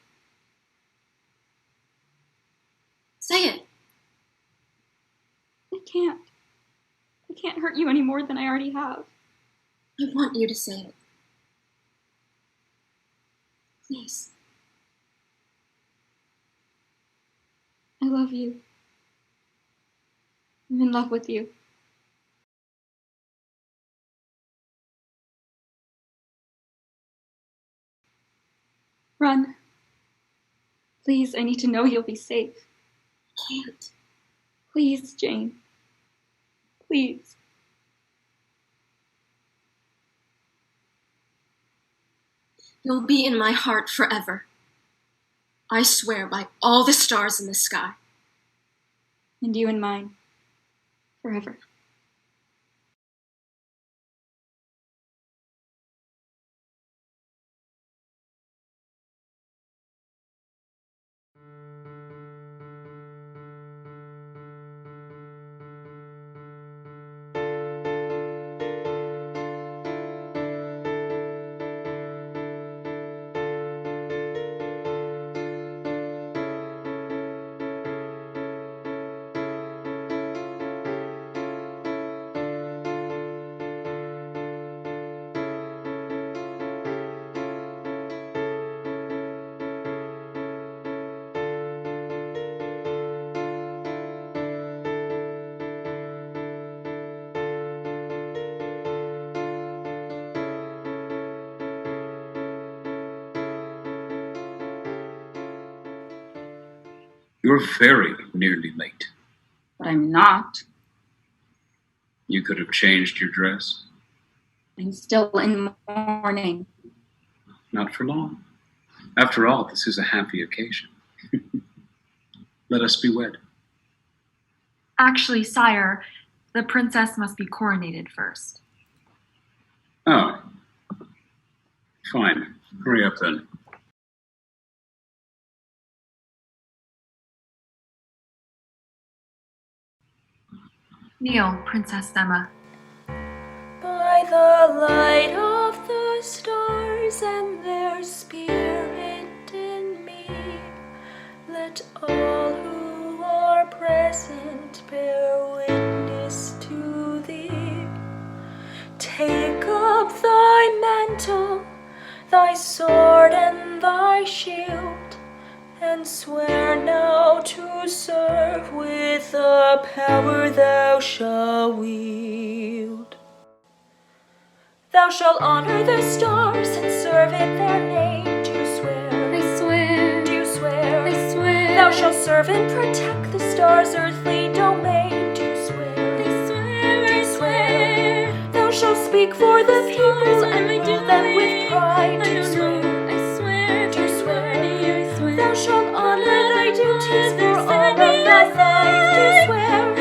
Say it. I can't. I can't hurt you any more than I already have. I want you to say it. Please. I love you. I'm in love with you. Run. Please, I need to know you'll be safe. I can't. Please, Jane. Please. You'll be in my heart forever. I swear by all the stars in the sky. And you in mine. Forever. You're very nearly late. But I'm not. You could have changed your dress. I'm still in mourning. Not for long. After all, this is a happy occasion. Let us be wed. Actually, sire, the princess must be coronated first. Oh. Fine. Hurry up then. Kneel, Princess Emma. By the light of the stars and their spirit in me, let all who are present bear witness to thee. Take up thy mantle, thy sword and thy shield, and swear now to serve with the power thou shalt wield. Thou shalt honor the stars and serve in their name. To swear, I swear, to swear, I swear. Thou shalt serve and protect the stars' earthly domain. To swear, I swear, I swear. Thou shalt speak for the people and rule them with pride. To swear, I swear, to swear. I swear. Thou shalt honor thy duties for all of thy life. To swear.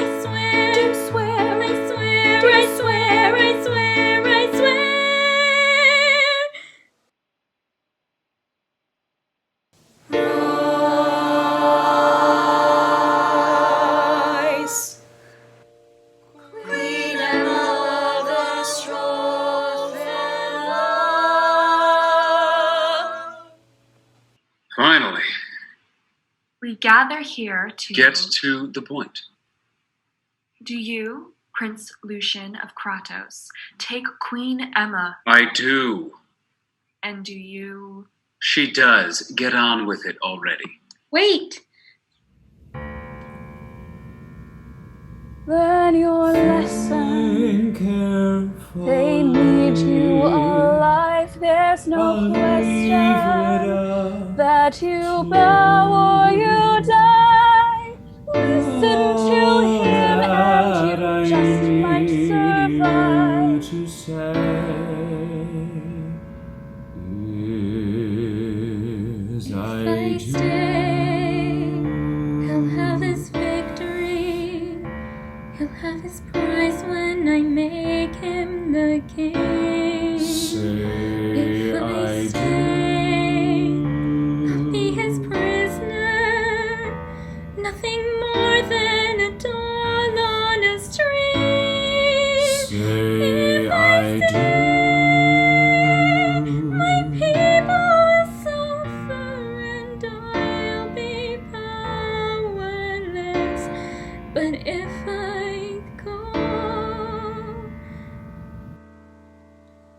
gather here to... Get to the point. Do you, Prince Lucian of Kratos, take Queen Emma? I do. And do you... She does. Get on with it already. Wait! Learn your lesson. They need you alive. There's no question that you bow or you die. Listen to him and you just might survive. To say is If I stay, he'll have his victory. He'll have his prize when I make him the king. If I stay, I'll be his prisoner. Nothing more than a doll on a string. Say I do. My people will suffer and I'll be powerless. But if I go,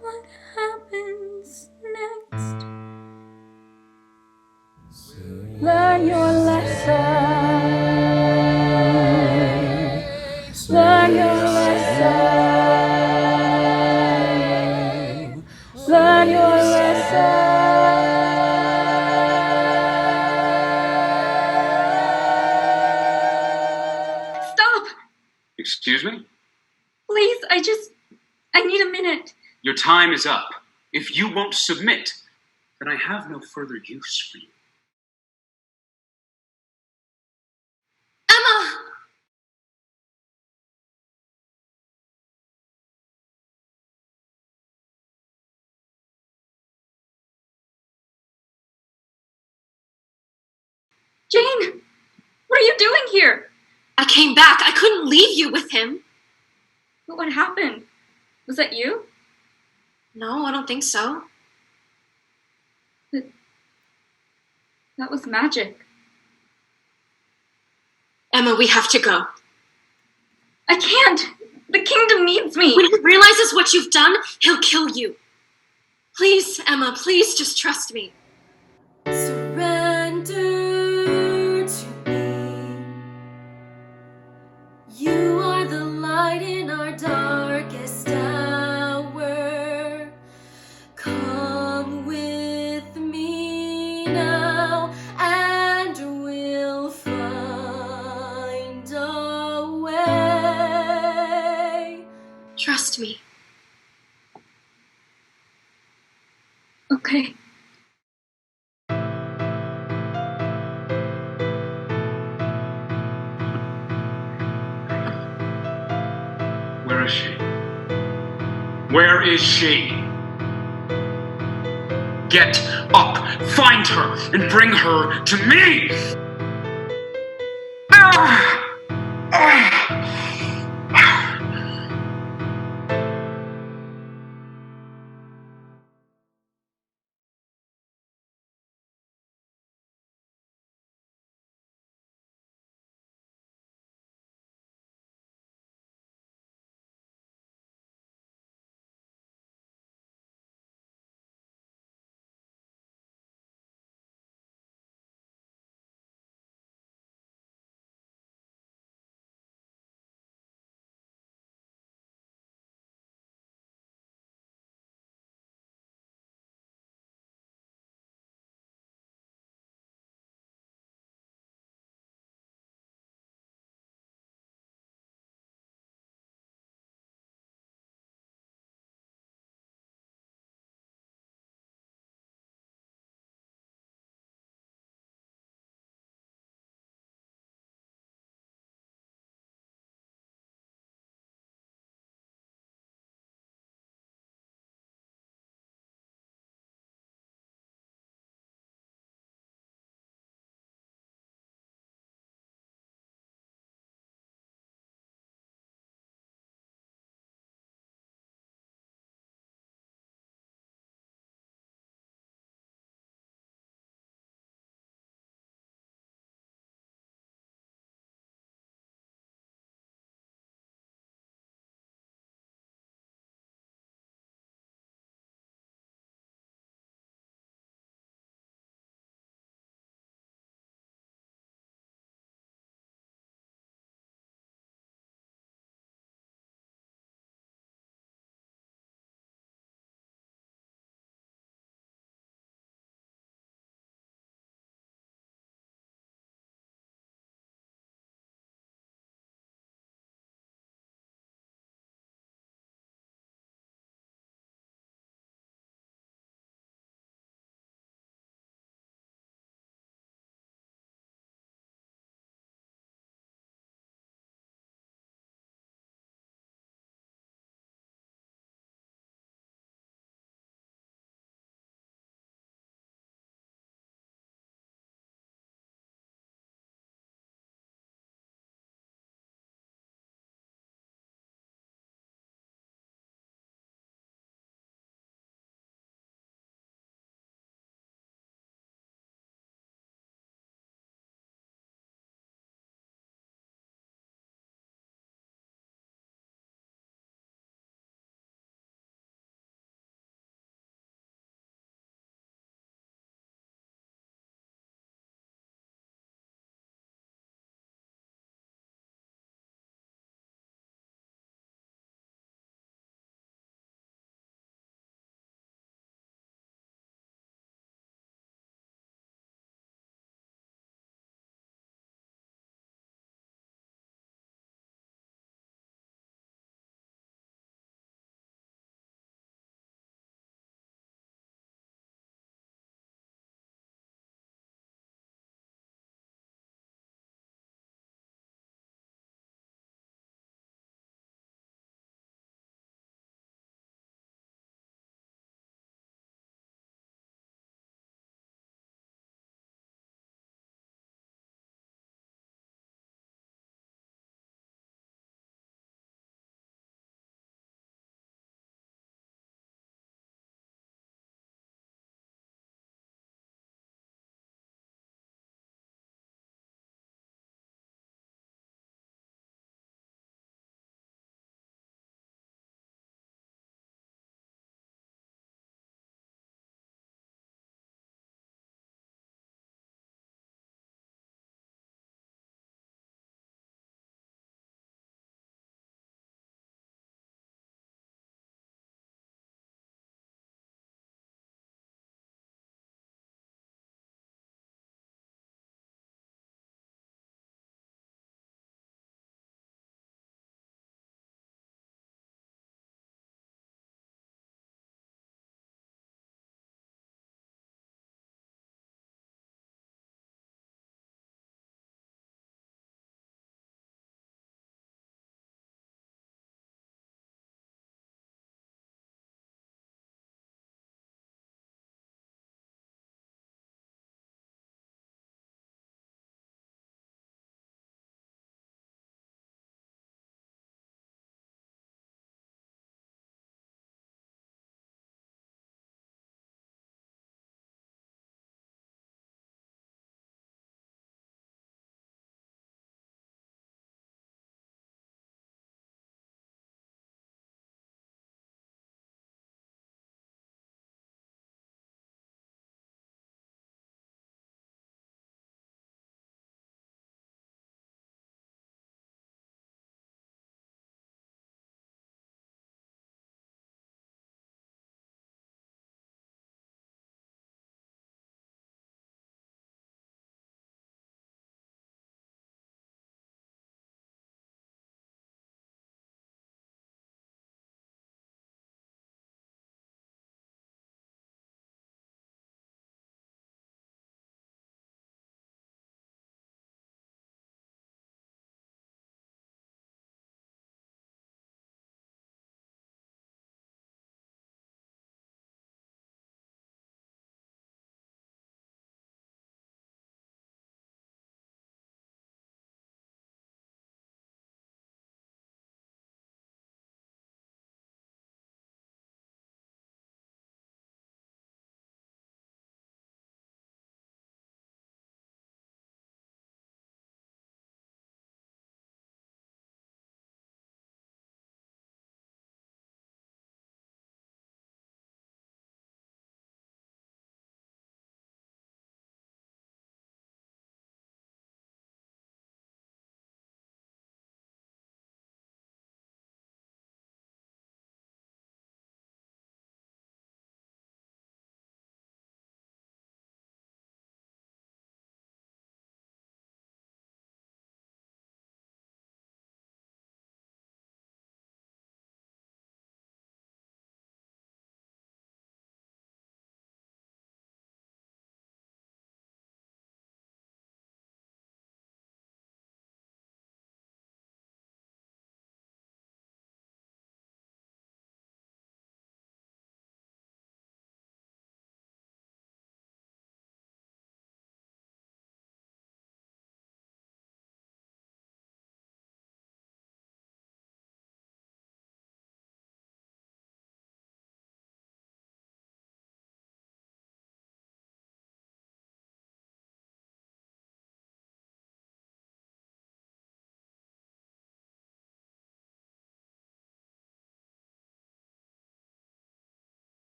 what happens next? Learn your lesson. Learn your lesson. Learn your lesson. Stop! Excuse me? Please, I need a minute. Your time is up. If you won't submit, then I have no further use for you. Emma! Jane! What are you doing here? I came back. I couldn't leave you with him. But what happened? Was that you? No, I don't think so. That was magic. Emma, we have to go. I can't! The kingdom needs me! When he realizes what you've done, he'll kill you. Please, Emma, please just trust me. Surrender to me. You are the light in our darkest hour. Come with me now, and we'll find a way. Trust me. Okay. Where is she? Where is she? Get up, find her, and bring her to me! Ah!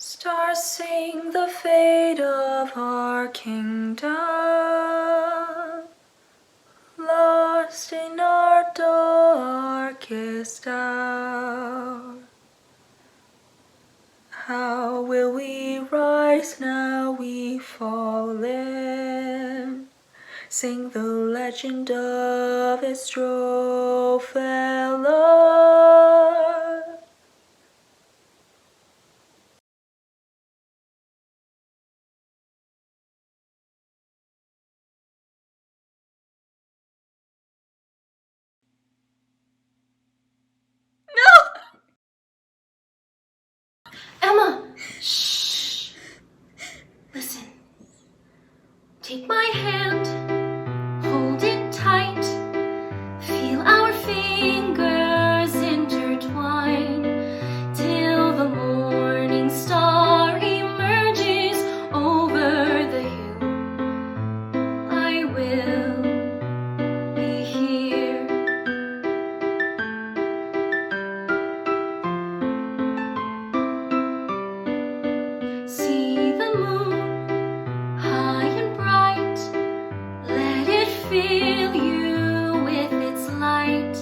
Stars sing the fate of our kingdom, lost in our darkest hour. How will we rise now we've fallen? Sing the legend of Astrophela. Emma! Shh! Listen. Take my hand, hold it tight, feel our fingers intertwine, till the morning star emerges over the hill. I will be here. See the moon, high and bright, let it fill you with its light,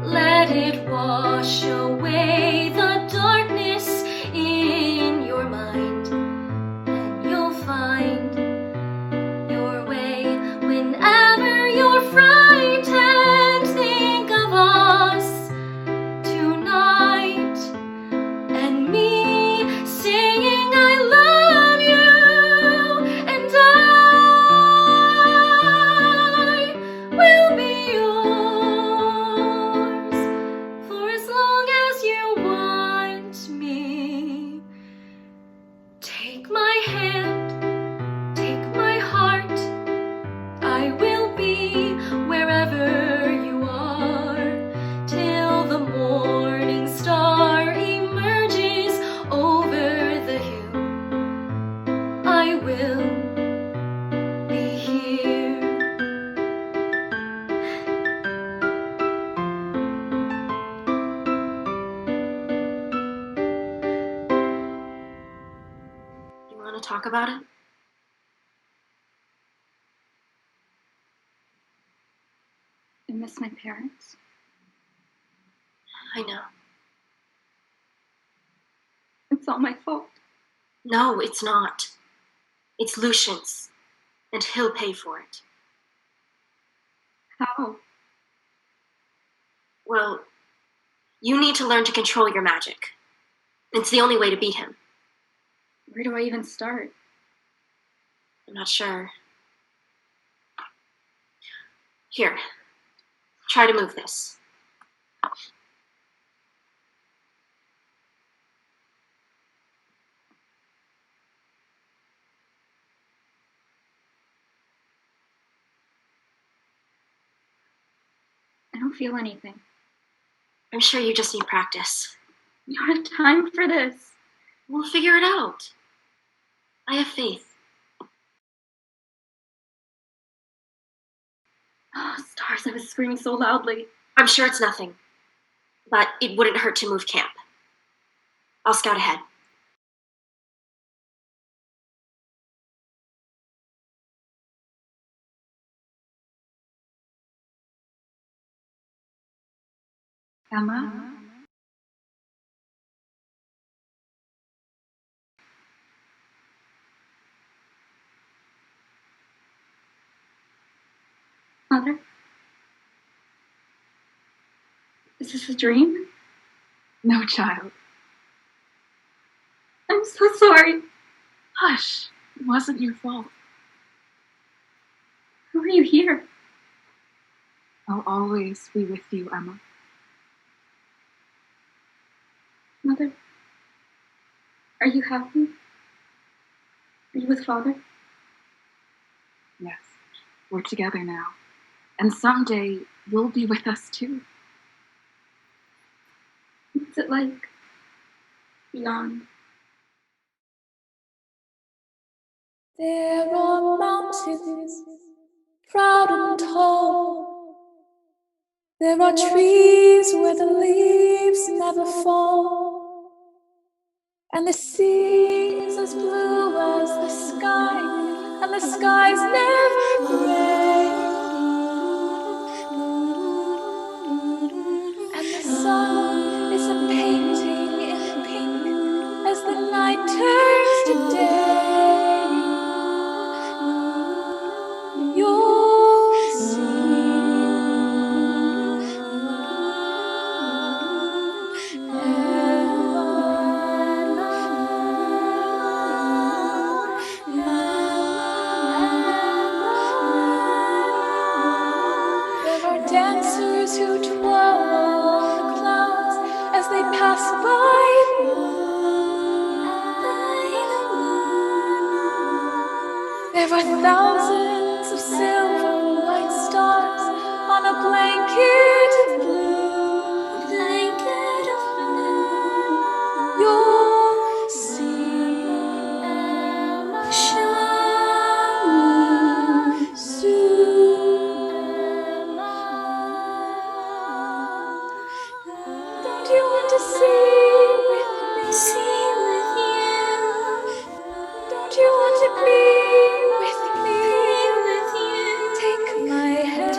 let it wash away the darkness in your mind, and you'll find your way whenever you're frightened. Think of us tonight and me singing I love you, and I will be yours for as long as you want me. Take my hand, take my heart, I will be wherever you are, till the morning star emerges over the hill. I will be here. You want to talk about it? I miss my parents. I know. It's all my fault. No, it's not. It's Lucian's, and he'll pay for it. How? Well, you need to learn to control your magic. It's the only way to beat him. Where do I even start? I'm not sure. Here, try to move this. I don't feel anything. I'm sure you just need practice. We don't have time for this. We'll figure it out. I have faith. Oh, stars, I was screaming so loudly. I'm sure it's nothing, but it wouldn't hurt to move camp. I'll scout ahead. Emma? Mother? Is this a dream? No, child. I'm so sorry. Hush. It wasn't your fault. Who are you here? I'll always be with you, Emma. Mother? Are you happy? Are you with Father? Yes, we're together now. And someday you'll be with us too. What's it like? Beyond. There are mountains, proud and tall. There are trees where the leaves never fall. And the sea is as blue as the sky, and the sky's never gray. And the sun is a painting in pink as the night turns to day. You'll see. There are dancers who twirl on the clouds as they pass by the moon. There are thousands of silver white stars on a blanket of blue. You'll see. Don't you want to see with me? See with you. Don't you want to be with me? With you. Take my hand.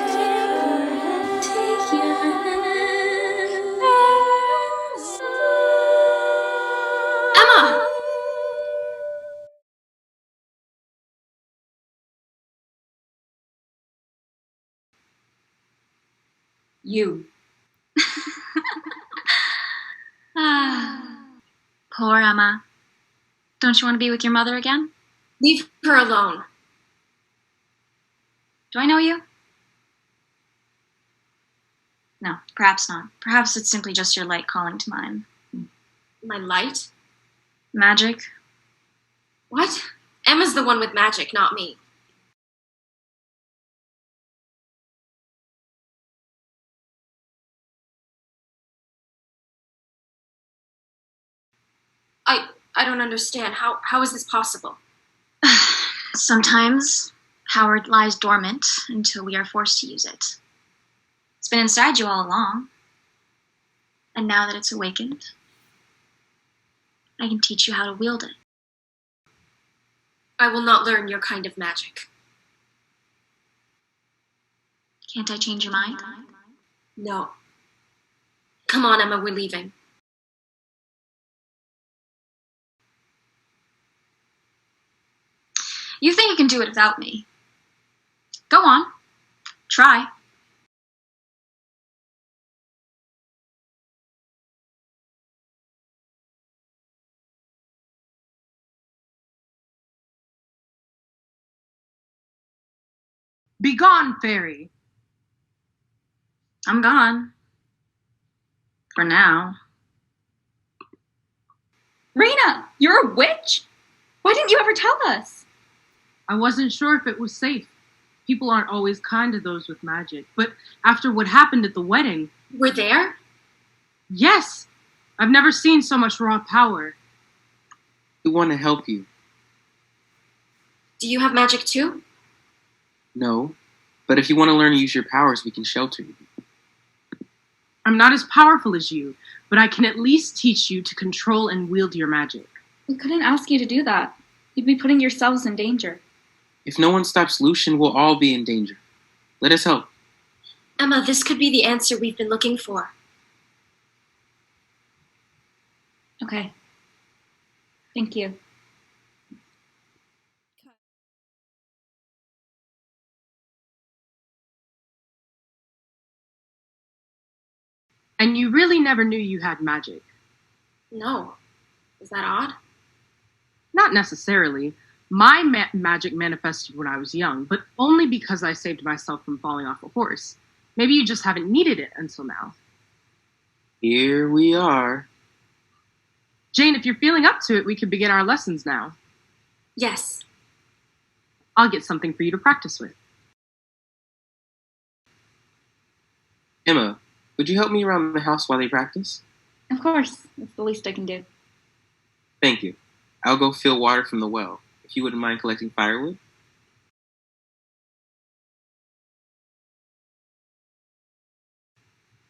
Take your hand. Emma! You. Poor Emma. Don't you want to be with your mother again? Leave her alone. Do I know you? No, perhaps not. Perhaps it's simply just your light calling to mine. My light? Magic? What? Emma's the one with magic, not me. I don't understand. How is this possible? Sometimes power lies dormant until we are forced to use it. It's been inside you all along. And now that it's awakened, I can teach you how to wield it. I will not learn your kind of magic. Can't I change your mind? No. Come on, Emma, we're leaving. You think you can do it without me? Go on. Try. Begone, Faerie! I'm gone. For now. Reyna, you're a witch? Why didn't you ever tell us? I wasn't sure if it was safe. People aren't always kind to those with magic. But after what happened at the wedding... We're there? Yes! I've never seen so much raw power. We want to help you. Do you have magic too? No. But if you want to learn to use your powers, we can shelter you. I'm not as powerful as you, but I can at least teach you to control and wield your magic. We couldn't ask you to do that. You'd be putting yourselves in danger. If no one stops Lucian, we'll all be in danger. Let us help. Emma, this could be the answer we've been looking for. Okay. Thank you. And you really never knew you had magic? No. Is that odd? Not necessarily. My magic manifested when I was young, but only because I saved myself from falling off a horse. Maybe you just haven't needed it until now. Here we are. Jane, if you're feeling up to it, we could begin our lessons now. Yes. I'll get something for you to practice with. Emma, would you help me around the house while they practice? Of course. It's the least I can do. Thank you. I'll go fill water from the well, if you wouldn't mind collecting firewood.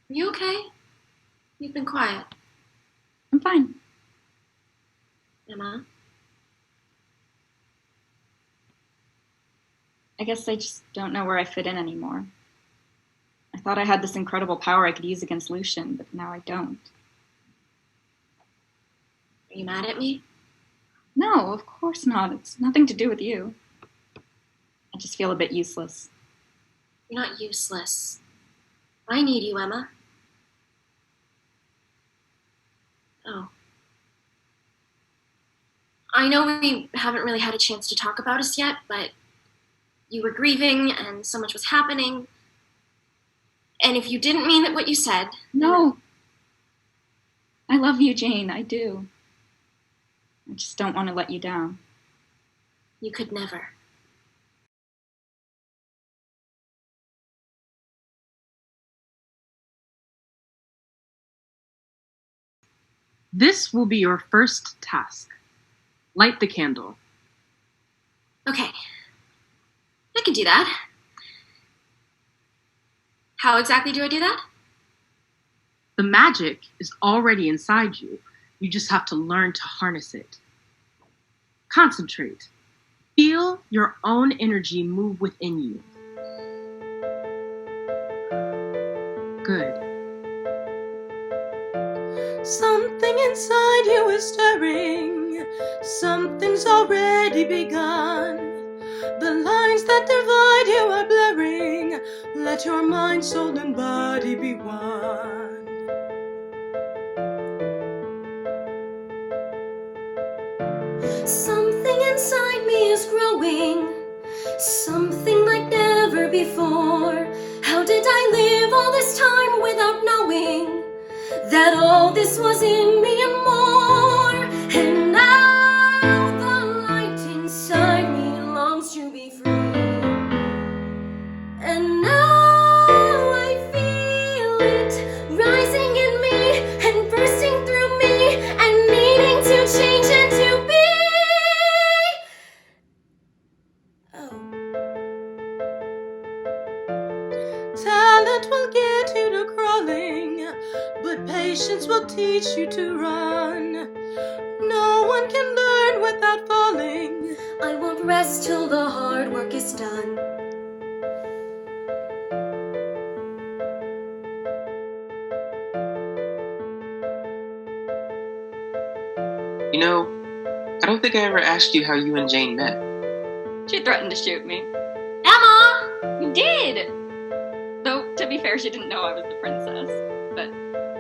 Are you okay? You've been quiet. I'm fine. Emma? I guess I just don't know where I fit in anymore. I thought I had this incredible power I could use against Lucian, but now I don't. Are you mad at me? No, of course not. It's nothing to do with you. I just feel a bit useless. You're not useless. I need you, Emma. Oh. I know we haven't really had a chance to talk about us yet, but you were grieving and so much was happening. And if you didn't mean what you said... No. I love you, Jane. I do. I just don't want to let you down. You could never. This will be your first task. Light the candle. Okay. I can do that. How exactly do I do that? The magic is already inside you. You just have to learn to harness it. Concentrate. Feel your own energy move within you. Good. Something inside you is stirring. Something's already begun. The lines that divide you are blurring. Let your mind, soul, and body be one. Something inside me is growing. Something like never before. How did I live all this time without knowing that all this was in me and more? And now the light inside me longs to be free. And now I feel it rising in me and bursting through me and needing to change and to be. Talent will get you to crawling, but patience will teach you to run. No one can learn without falling. I won't rest till the hard work is done. You know, I don't think I ever asked you how you and Jane met. She threatened to shoot me. Emma! You did! Though, to be fair, she didn't know I was the princess. But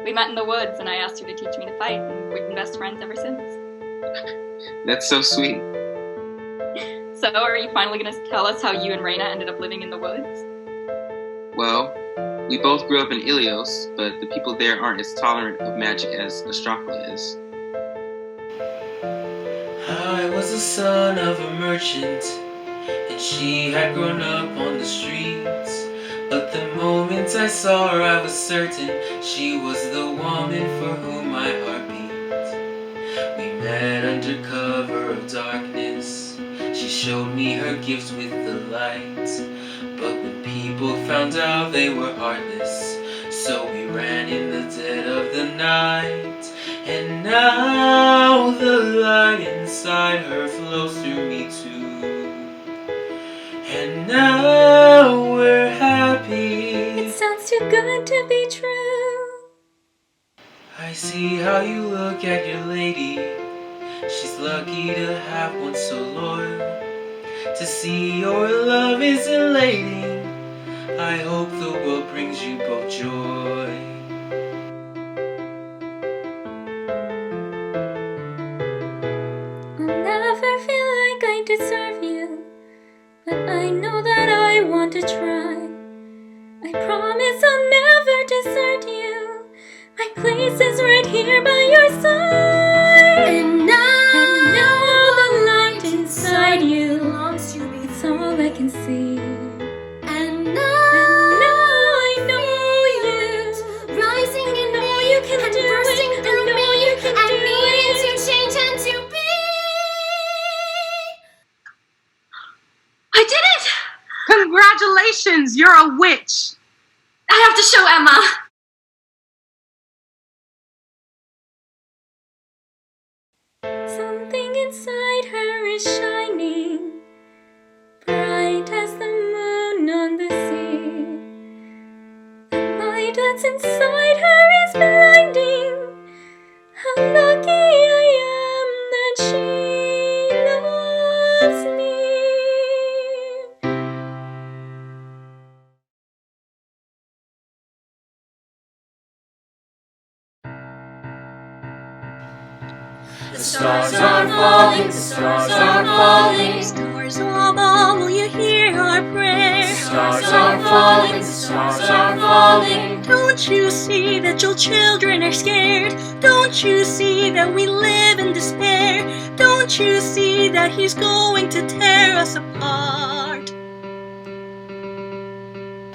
we met in the woods, and I asked her to teach me to fight, and we've been best friends ever since. That's so sweet. So, are you finally going to tell us how you and Reyna ended up living in the woods? Well, we both grew up in Ilios, but the people there aren't as tolerant of magic as Astrophela is. I was the son of a merchant, and she had grown up on the streets. But the moment I saw her, I was certain she was the woman for whom my heart beat. We met under cover of darkness. She showed me her gifts with the light. But when people found out, they were heartless. So we ran in the dead of the night. And now the light inside her flows through me too. And now we're happy. It sounds too good to be true. I see how you look at your lady. She's lucky to have one so loyal. To see your love is elating. I hope the world brings you both joy. I'll never feel like I deserve you, but I know that I want to try. I promise I'll never desert you. My place is right here by your side. And now the light inside you longs to be. It's all I can see. And now I know you rising in me you can and do bursting it. through I know me you can and do needing it. to change and to be. I did it! Congratulations, you're a witch! I have to show Emma! Something inside her is shining, bright as the moon on the sea. The light that's inside her is blinding. How lucky I am that she loves me. The stars are falling, the stars are falling. Stars of all, will you hear our prayer? The stars are falling, the stars are falling. Don't you see that your children are scared? Don't you see that we live in despair? Don't you see that he's going to tear us apart?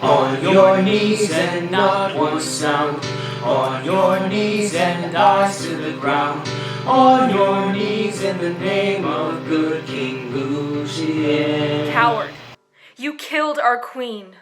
On your knees and not one sound. On your knees and eyes to the ground. On your knees in the name of good King Lucian. Coward! You killed our queen!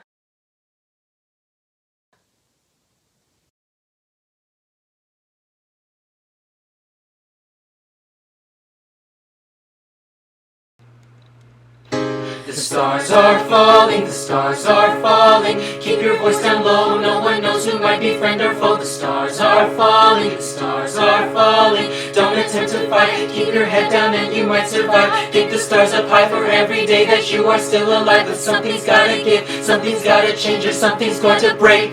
The stars are falling, the stars are falling. Keep your voice down low, no one knows who might be friend or foe. The stars are falling, the stars are falling. Don't attempt to fight, keep your head down and you might survive. Keep the stars up high for every day that you are still alive. But something's gotta give, something's gotta change, or something's going to break.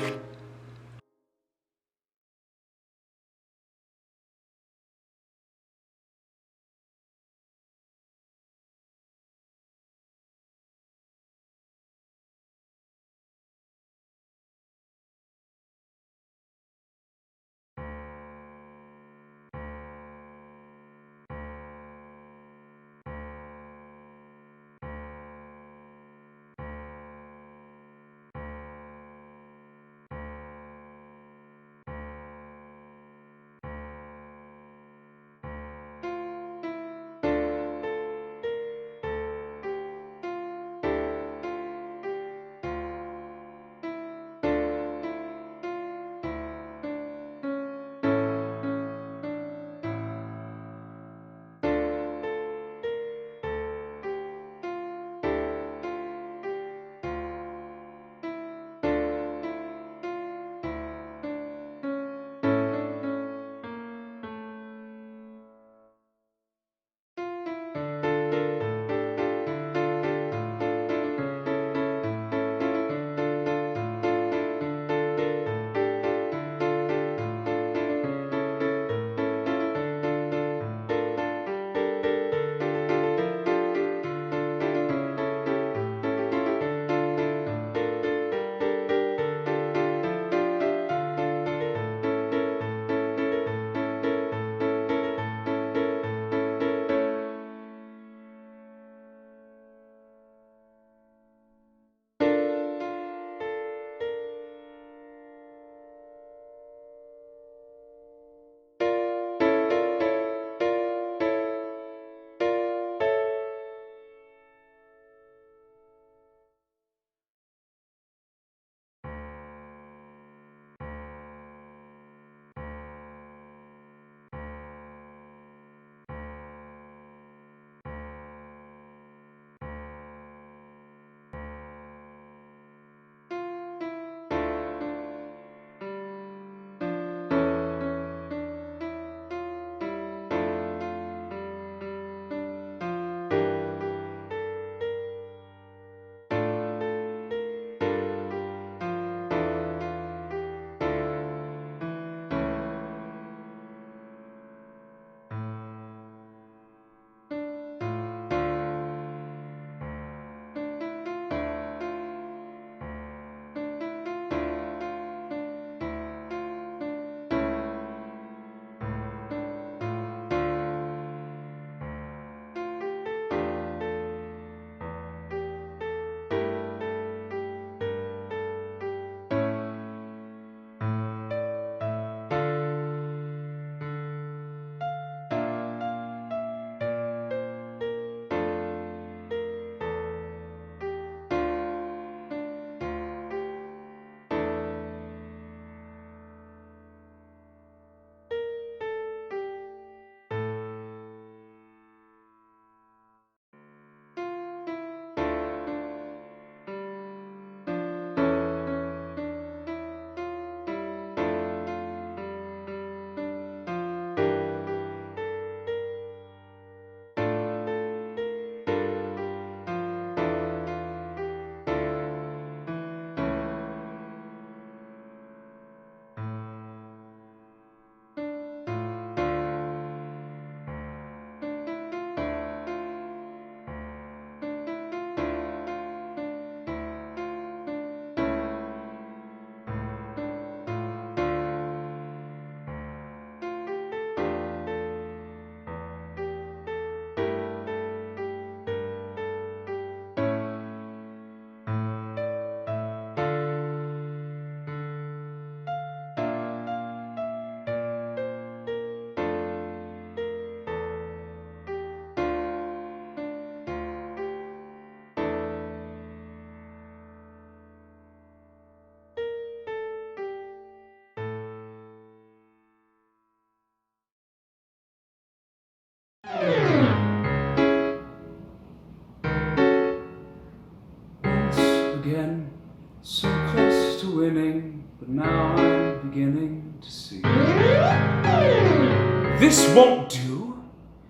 winning, but now I'm beginning to see. This won't do.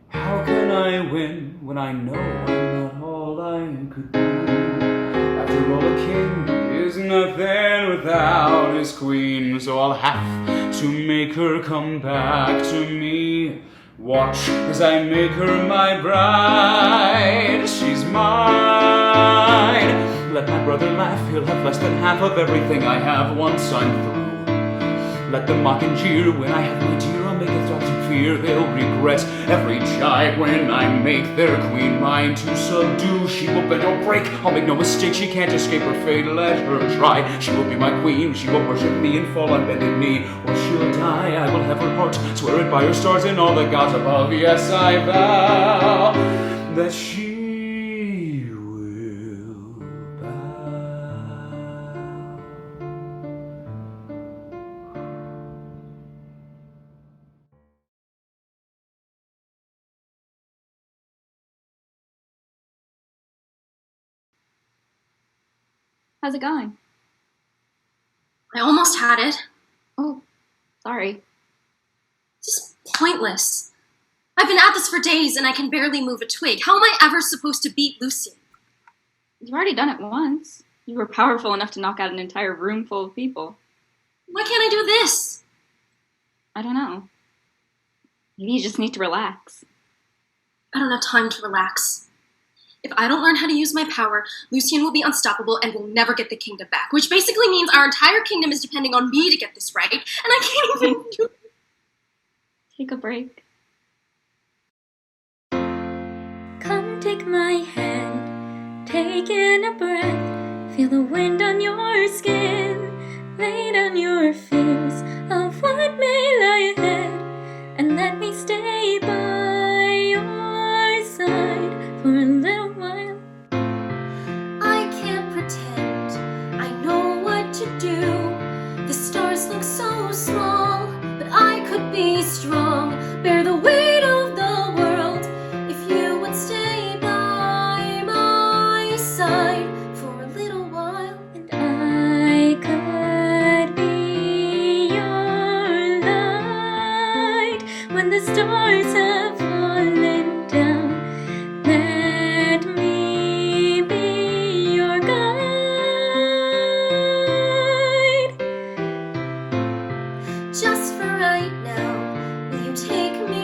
How can I win when I know I'm not all I could be? After all, a king is nothing without his queen, so I'll have to make her come back to me. Watch as I make her my bride. She's mine. Let my brother laugh, he'll have less than half of everything I have once I'm through. Let them mock and jeer when I have my dear. I'll make it thoughts and fear. They'll regret every jibe when I make their queen mine to subdue. She will bend or break, I'll make no mistake. She can't escape her fate, let her try. She will be my queen, she will worship me and fall on bended knee. Or she'll die, I will have her heart. Swear it by her stars and all the gods above. Yes, I vow that she How's it going? I almost had it. Oh, sorry. It's just pointless. I've been at this for days and I can barely move a twig. How am I ever supposed to beat Lucian? You've already done it once. You were powerful enough to knock out an entire room full of people. Why can't I do this? I don't know. Maybe you just need to relax. I don't have time to relax. If I don't learn how to use my power, Lucian will be unstoppable and will never get the kingdom back, which basically means our entire kingdom is depending on me to get this right, and I can't even do it. Take a break. Come take my hand, take in a breath, feel the wind on your skin, lay down your fears of what may lie ahead, and let me stay by your side for a little while. I can't pretend I know what to do. The stars look so small, but I could be strong, bear the weight of the world if you would stay by my side for a little while. And I could be your light when the stars have fallen down. Let me be your guide. Just for right now, will you take me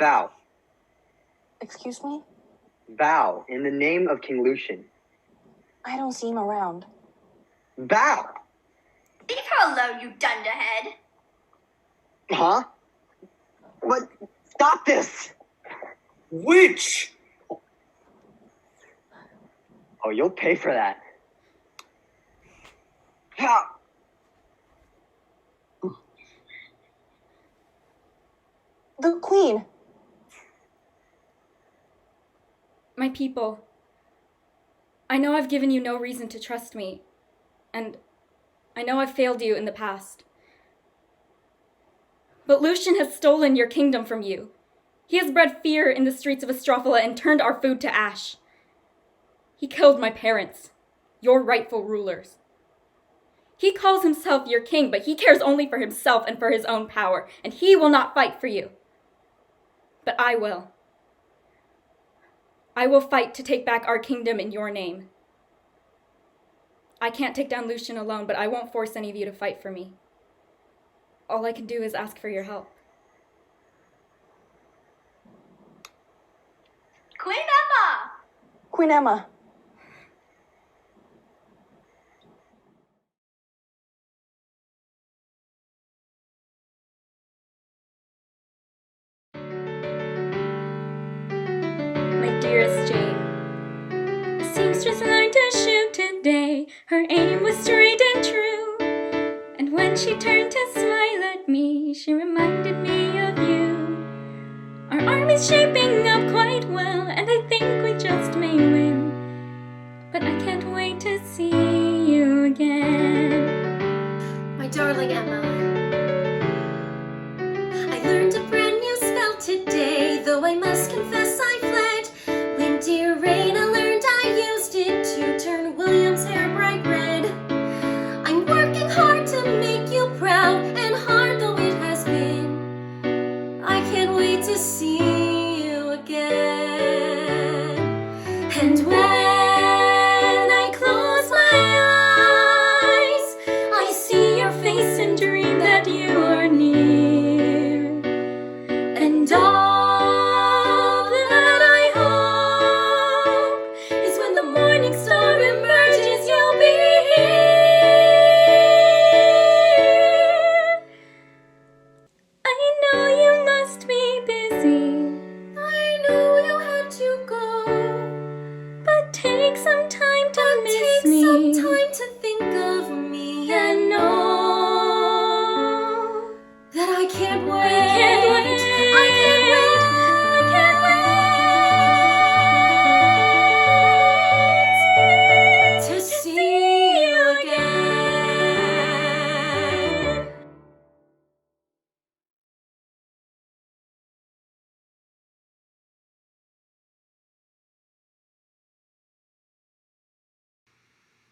Vow. Excuse me? Vow, in the name of King Lucian. I don't see him around. Vow! Leave her alone, you dunderhead. Huh? What? Stop this! Witch! Oh, you'll pay for that. Ha! The Queen. My people, I know I've given you no reason to trust me, and I know I've failed you in the past. But Lucian has stolen your kingdom from you. He has bred fear in the streets of Astrophela and turned our food to ash. He killed my parents, your rightful rulers. He calls himself your king, but he cares only for himself and for his own power, and he will not fight for you. But I will. I will fight to take back our kingdom in your name. I can't take down Lucian alone, but I won't force any of you to fight for me. All I can do is ask for your help. Queen Emma! Queen Emma. My dearest Jane, a seamstress learned to shoot today. Her aim was straight and true. And when she turned to smile at me, she reminded me of you. Our army's shaping up quite well, and I think we just may win. But I can't wait to see you again. My darling Emma, I learned a brand new spell today, though I must confess I fled. When dear Reyna learned I used it to turn William's hair bright red. I'm working hard to make you proud, and hard though it has been, I can't wait to see you again. And when I close my eyes, I see your face and dream that you are near. And all that I hope is when the morning star emerges, you'll be here. I know you must be busy. I know you had to go. But take some time to miss me. Take some time to think of me and know that I can't wait. I can't wait. I can't wait. I can't wait to see you again.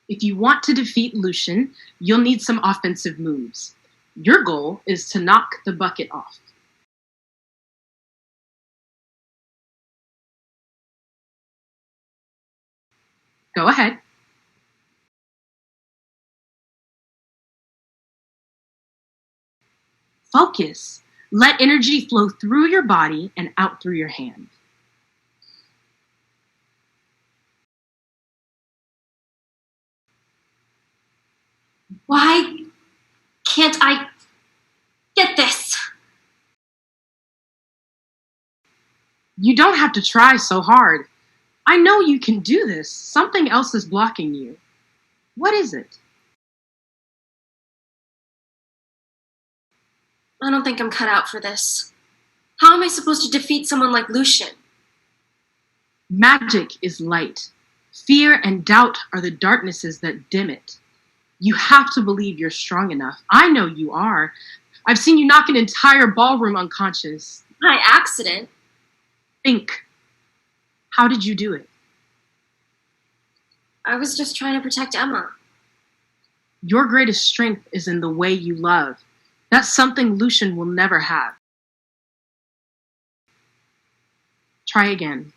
If you want to defeat Lucian, you'll need some offensive moves. Your goal is to knock the bucket off. Go ahead. Focus. Let energy flow through your body and out through your hand. Why can't I get this? You don't have to try so hard. I know you can do this. Something else is blocking you. What is it? I don't think I'm cut out for this. How am I supposed to defeat someone like Lucian? Magic is light. Fear and doubt are the darknesses that dim it. You have to believe you're strong enough. I know you are. I've seen you knock an entire ballroom unconscious. By accident. Think. How did you do it? I was just trying to protect Emma. Your greatest strength is in the way you love. That's something Lucian will never have. Try again.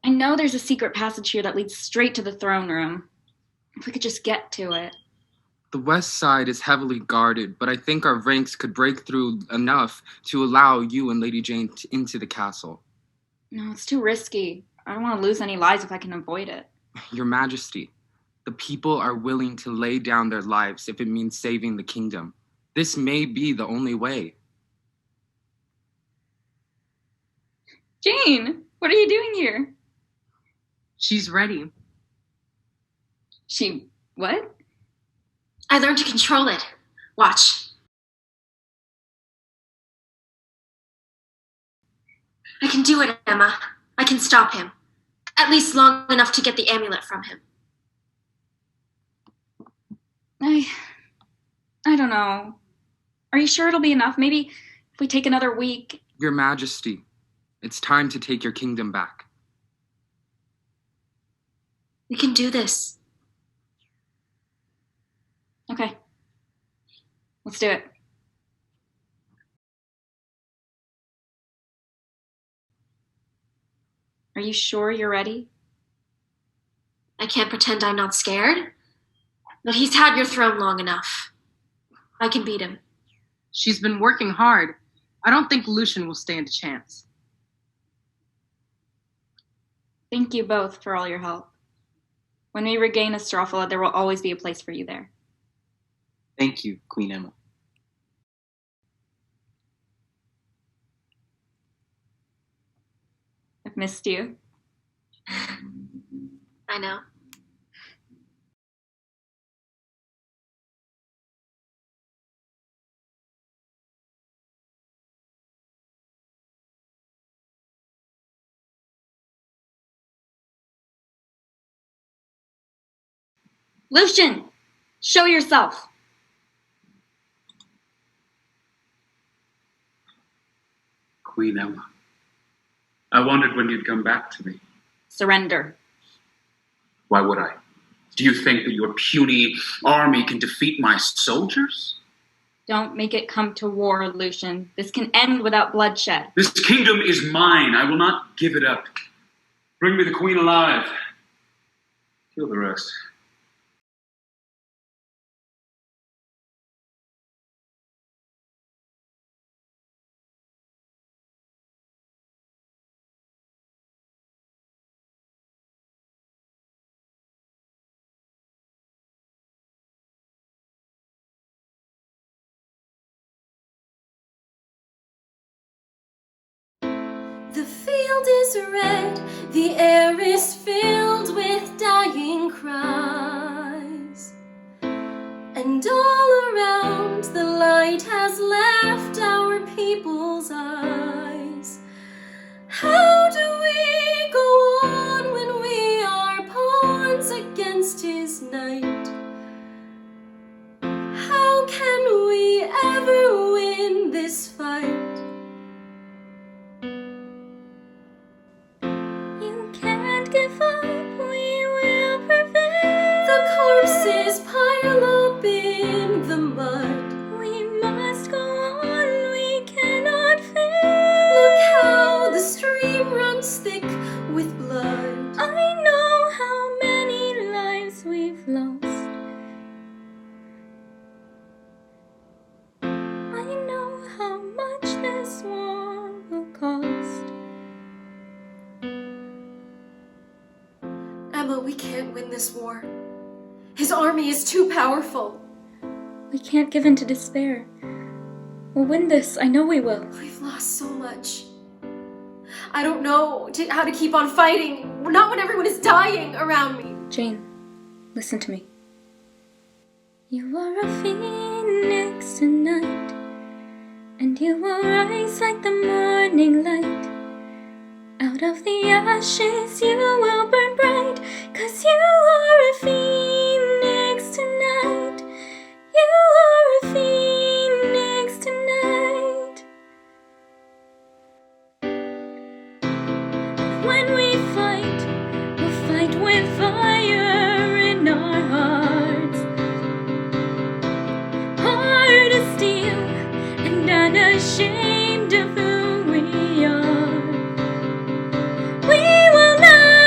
I know there's a secret passage here that leads straight to the throne room. If we could just get to it. The west side is heavily guarded, but I think our ranks could break through enough to allow you and Lady Jane into the castle. No, it's too risky. I don't want to lose any lives if I can avoid it. Your Majesty, the people are willing to lay down their lives if it means saving the kingdom. This may be the only way. Jane, what are you doing here? She's ready. She... what? I learned to control it. Watch. I can do it, Emma. I can stop him. At least long enough to get the amulet from him. I don't know. Are you sure it'll be enough? Maybe if we take another week. Your Majesty, it's time to take your kingdom back. We can do this. Okay. Let's do it. Are you sure you're ready? I can't pretend I'm not scared. But he's had your throne long enough. I can beat him. She's been working hard. I don't think Lucian will stand a chance. Thank you both for all your help. When we regain Astrophela, there will always be a place for you there. Thank you, Queen Emma. I've missed you. I know. Lucian! Show yourself! Queen Emma, I wondered when you'd come back to me. Surrender. Why would I? Do you think that your puny army can defeat my soldiers? Don't make it come to war, Lucian. This can end without bloodshed. This kingdom is mine. I will not give it up. Bring me the queen alive. Kill the rest. The field is red, the air is filled with dying cries. And all around the light has left our people's eyes. How do we go on when we are pawns against his night? How can we ever win this fight? Give up, we will prevail. The corpses pile up in the mud. We must go on, we cannot fail. Look how the stream runs thick with blood. I know how many lives we've lost. I know how much this war will cost. Emma, we can't win this war. His army is too powerful. We can't give in to despair. We'll win this. I know we will. We've lost so much. I don't know how to keep on fighting. Not when everyone is dying around me. Jane, listen to me. You are a phoenix tonight, and you will rise like the morning light. Out of the ashes you will burn bright, 'cause you are a phoenix tonight. You are a phoenix tonight. When we fight, we'll fight with fire in our hearts. Heart of steel and unashamed of who we are. We will not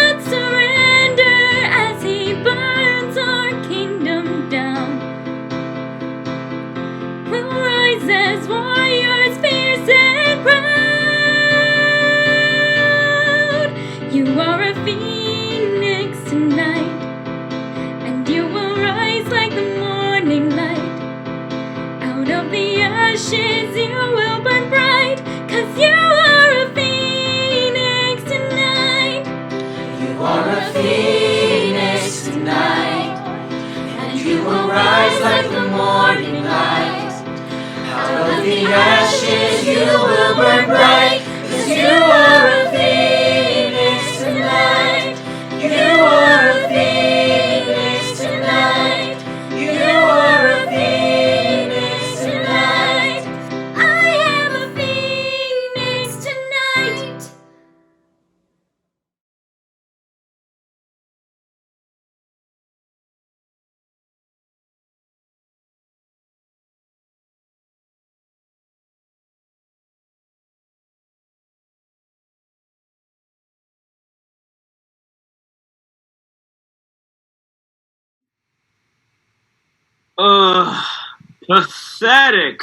Ugh, pathetic.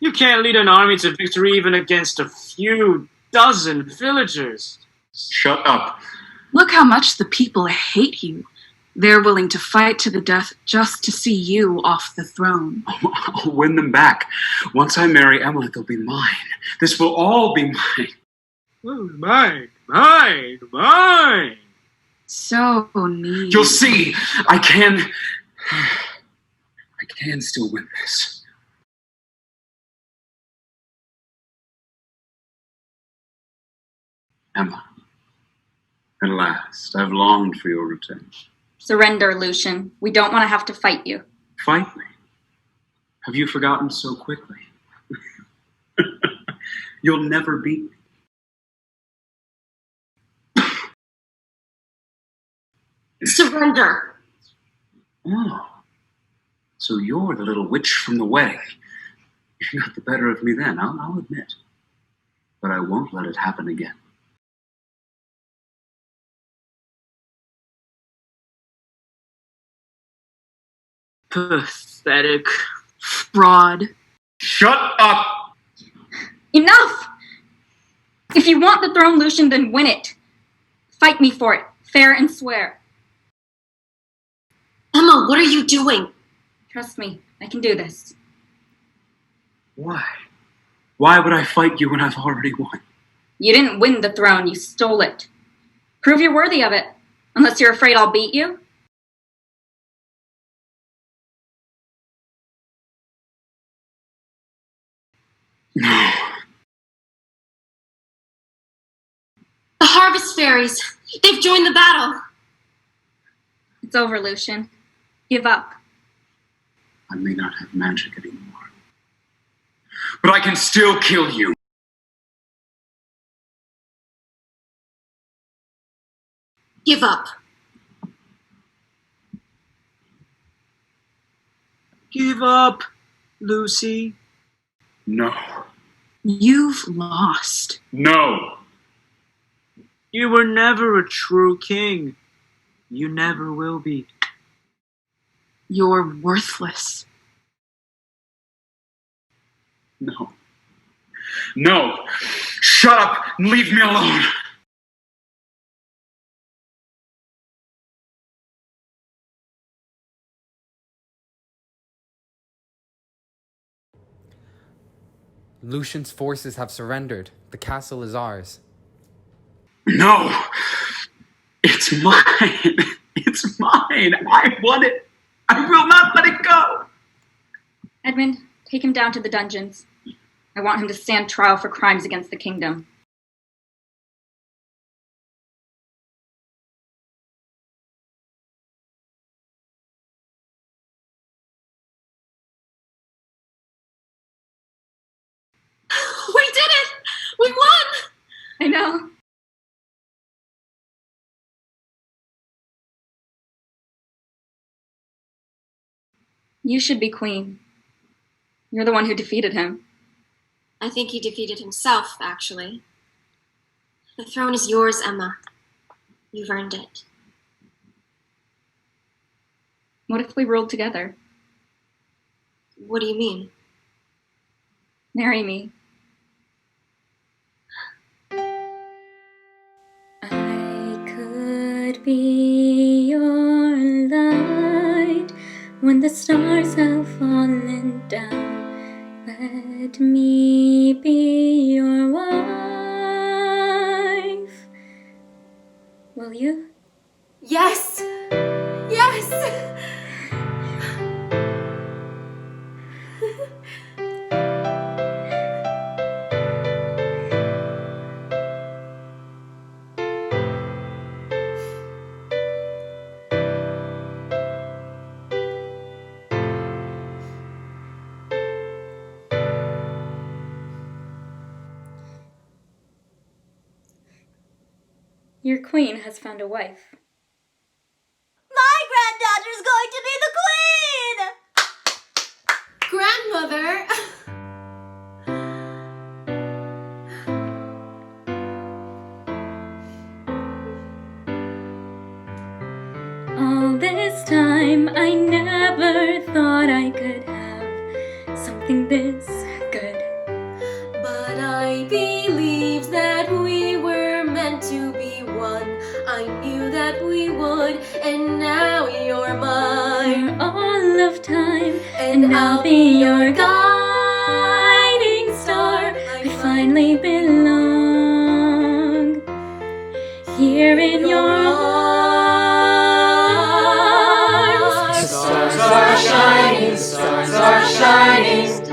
You can't lead an army to victory even against a few dozen villagers. Shut up. Look how much the people hate you. They're willing to fight to the death just to see you off the throne. I'll win them back. Once I marry Emma, they'll be mine. This will all be mine. Oh, mine. So neat. You'll see. I can still win this. Emma, at last, I've longed for your return. Surrender, Lucian. We don't want to have to fight you. Fight me? Have you forgotten so quickly? You'll never beat me. Surrender. Oh, so you're the little witch from the wedding. You got the better of me then, I'll admit. But I won't let it happen again. Pathetic. Fraud. Shut up! Enough! If you want the throne, Lucian, then win it. Fight me for it, fair and square. Emma, what are you doing? Trust me, I can do this. Why? Why would I fight you when I've already won? You didn't win the throne, you stole it. Prove you're worthy of it, unless you're afraid I'll beat you. No. The harvest fairies. They've joined the battle. It's over, Lucian. Give up. I may not have magic anymore. But I can still kill you. Give up. Give up, Lucy. No. You've lost. No. You were never a true king. You never will be. You're worthless. No. No. Shut up and leave me alone. Lucian's forces have surrendered. The castle is ours. No! It's mine! It's mine! I want it! I will not let it go! Edmond, take him down to the dungeons. I want him to stand trial for crimes against the kingdom. We did it! We won! I know. You should be queen. You're the one who defeated him. I think he defeated himself, actually. The throne is yours, Emma. You've earned it. What if we ruled together? What do you mean? Marry me. I could be your light when the stars have fallen down. Let me be your wife. Will you? Yes! Yes! Your queen has found a wife. My granddaughter's going to be the queen! Grandmother! All All this time, I never thought I could have something this good. But I believed that we were meant to be one. I knew that we would, and now you're mine. For all of time, and I'll be your guiding star. I finally belong here in your arms. Stars are shining, stars are shining.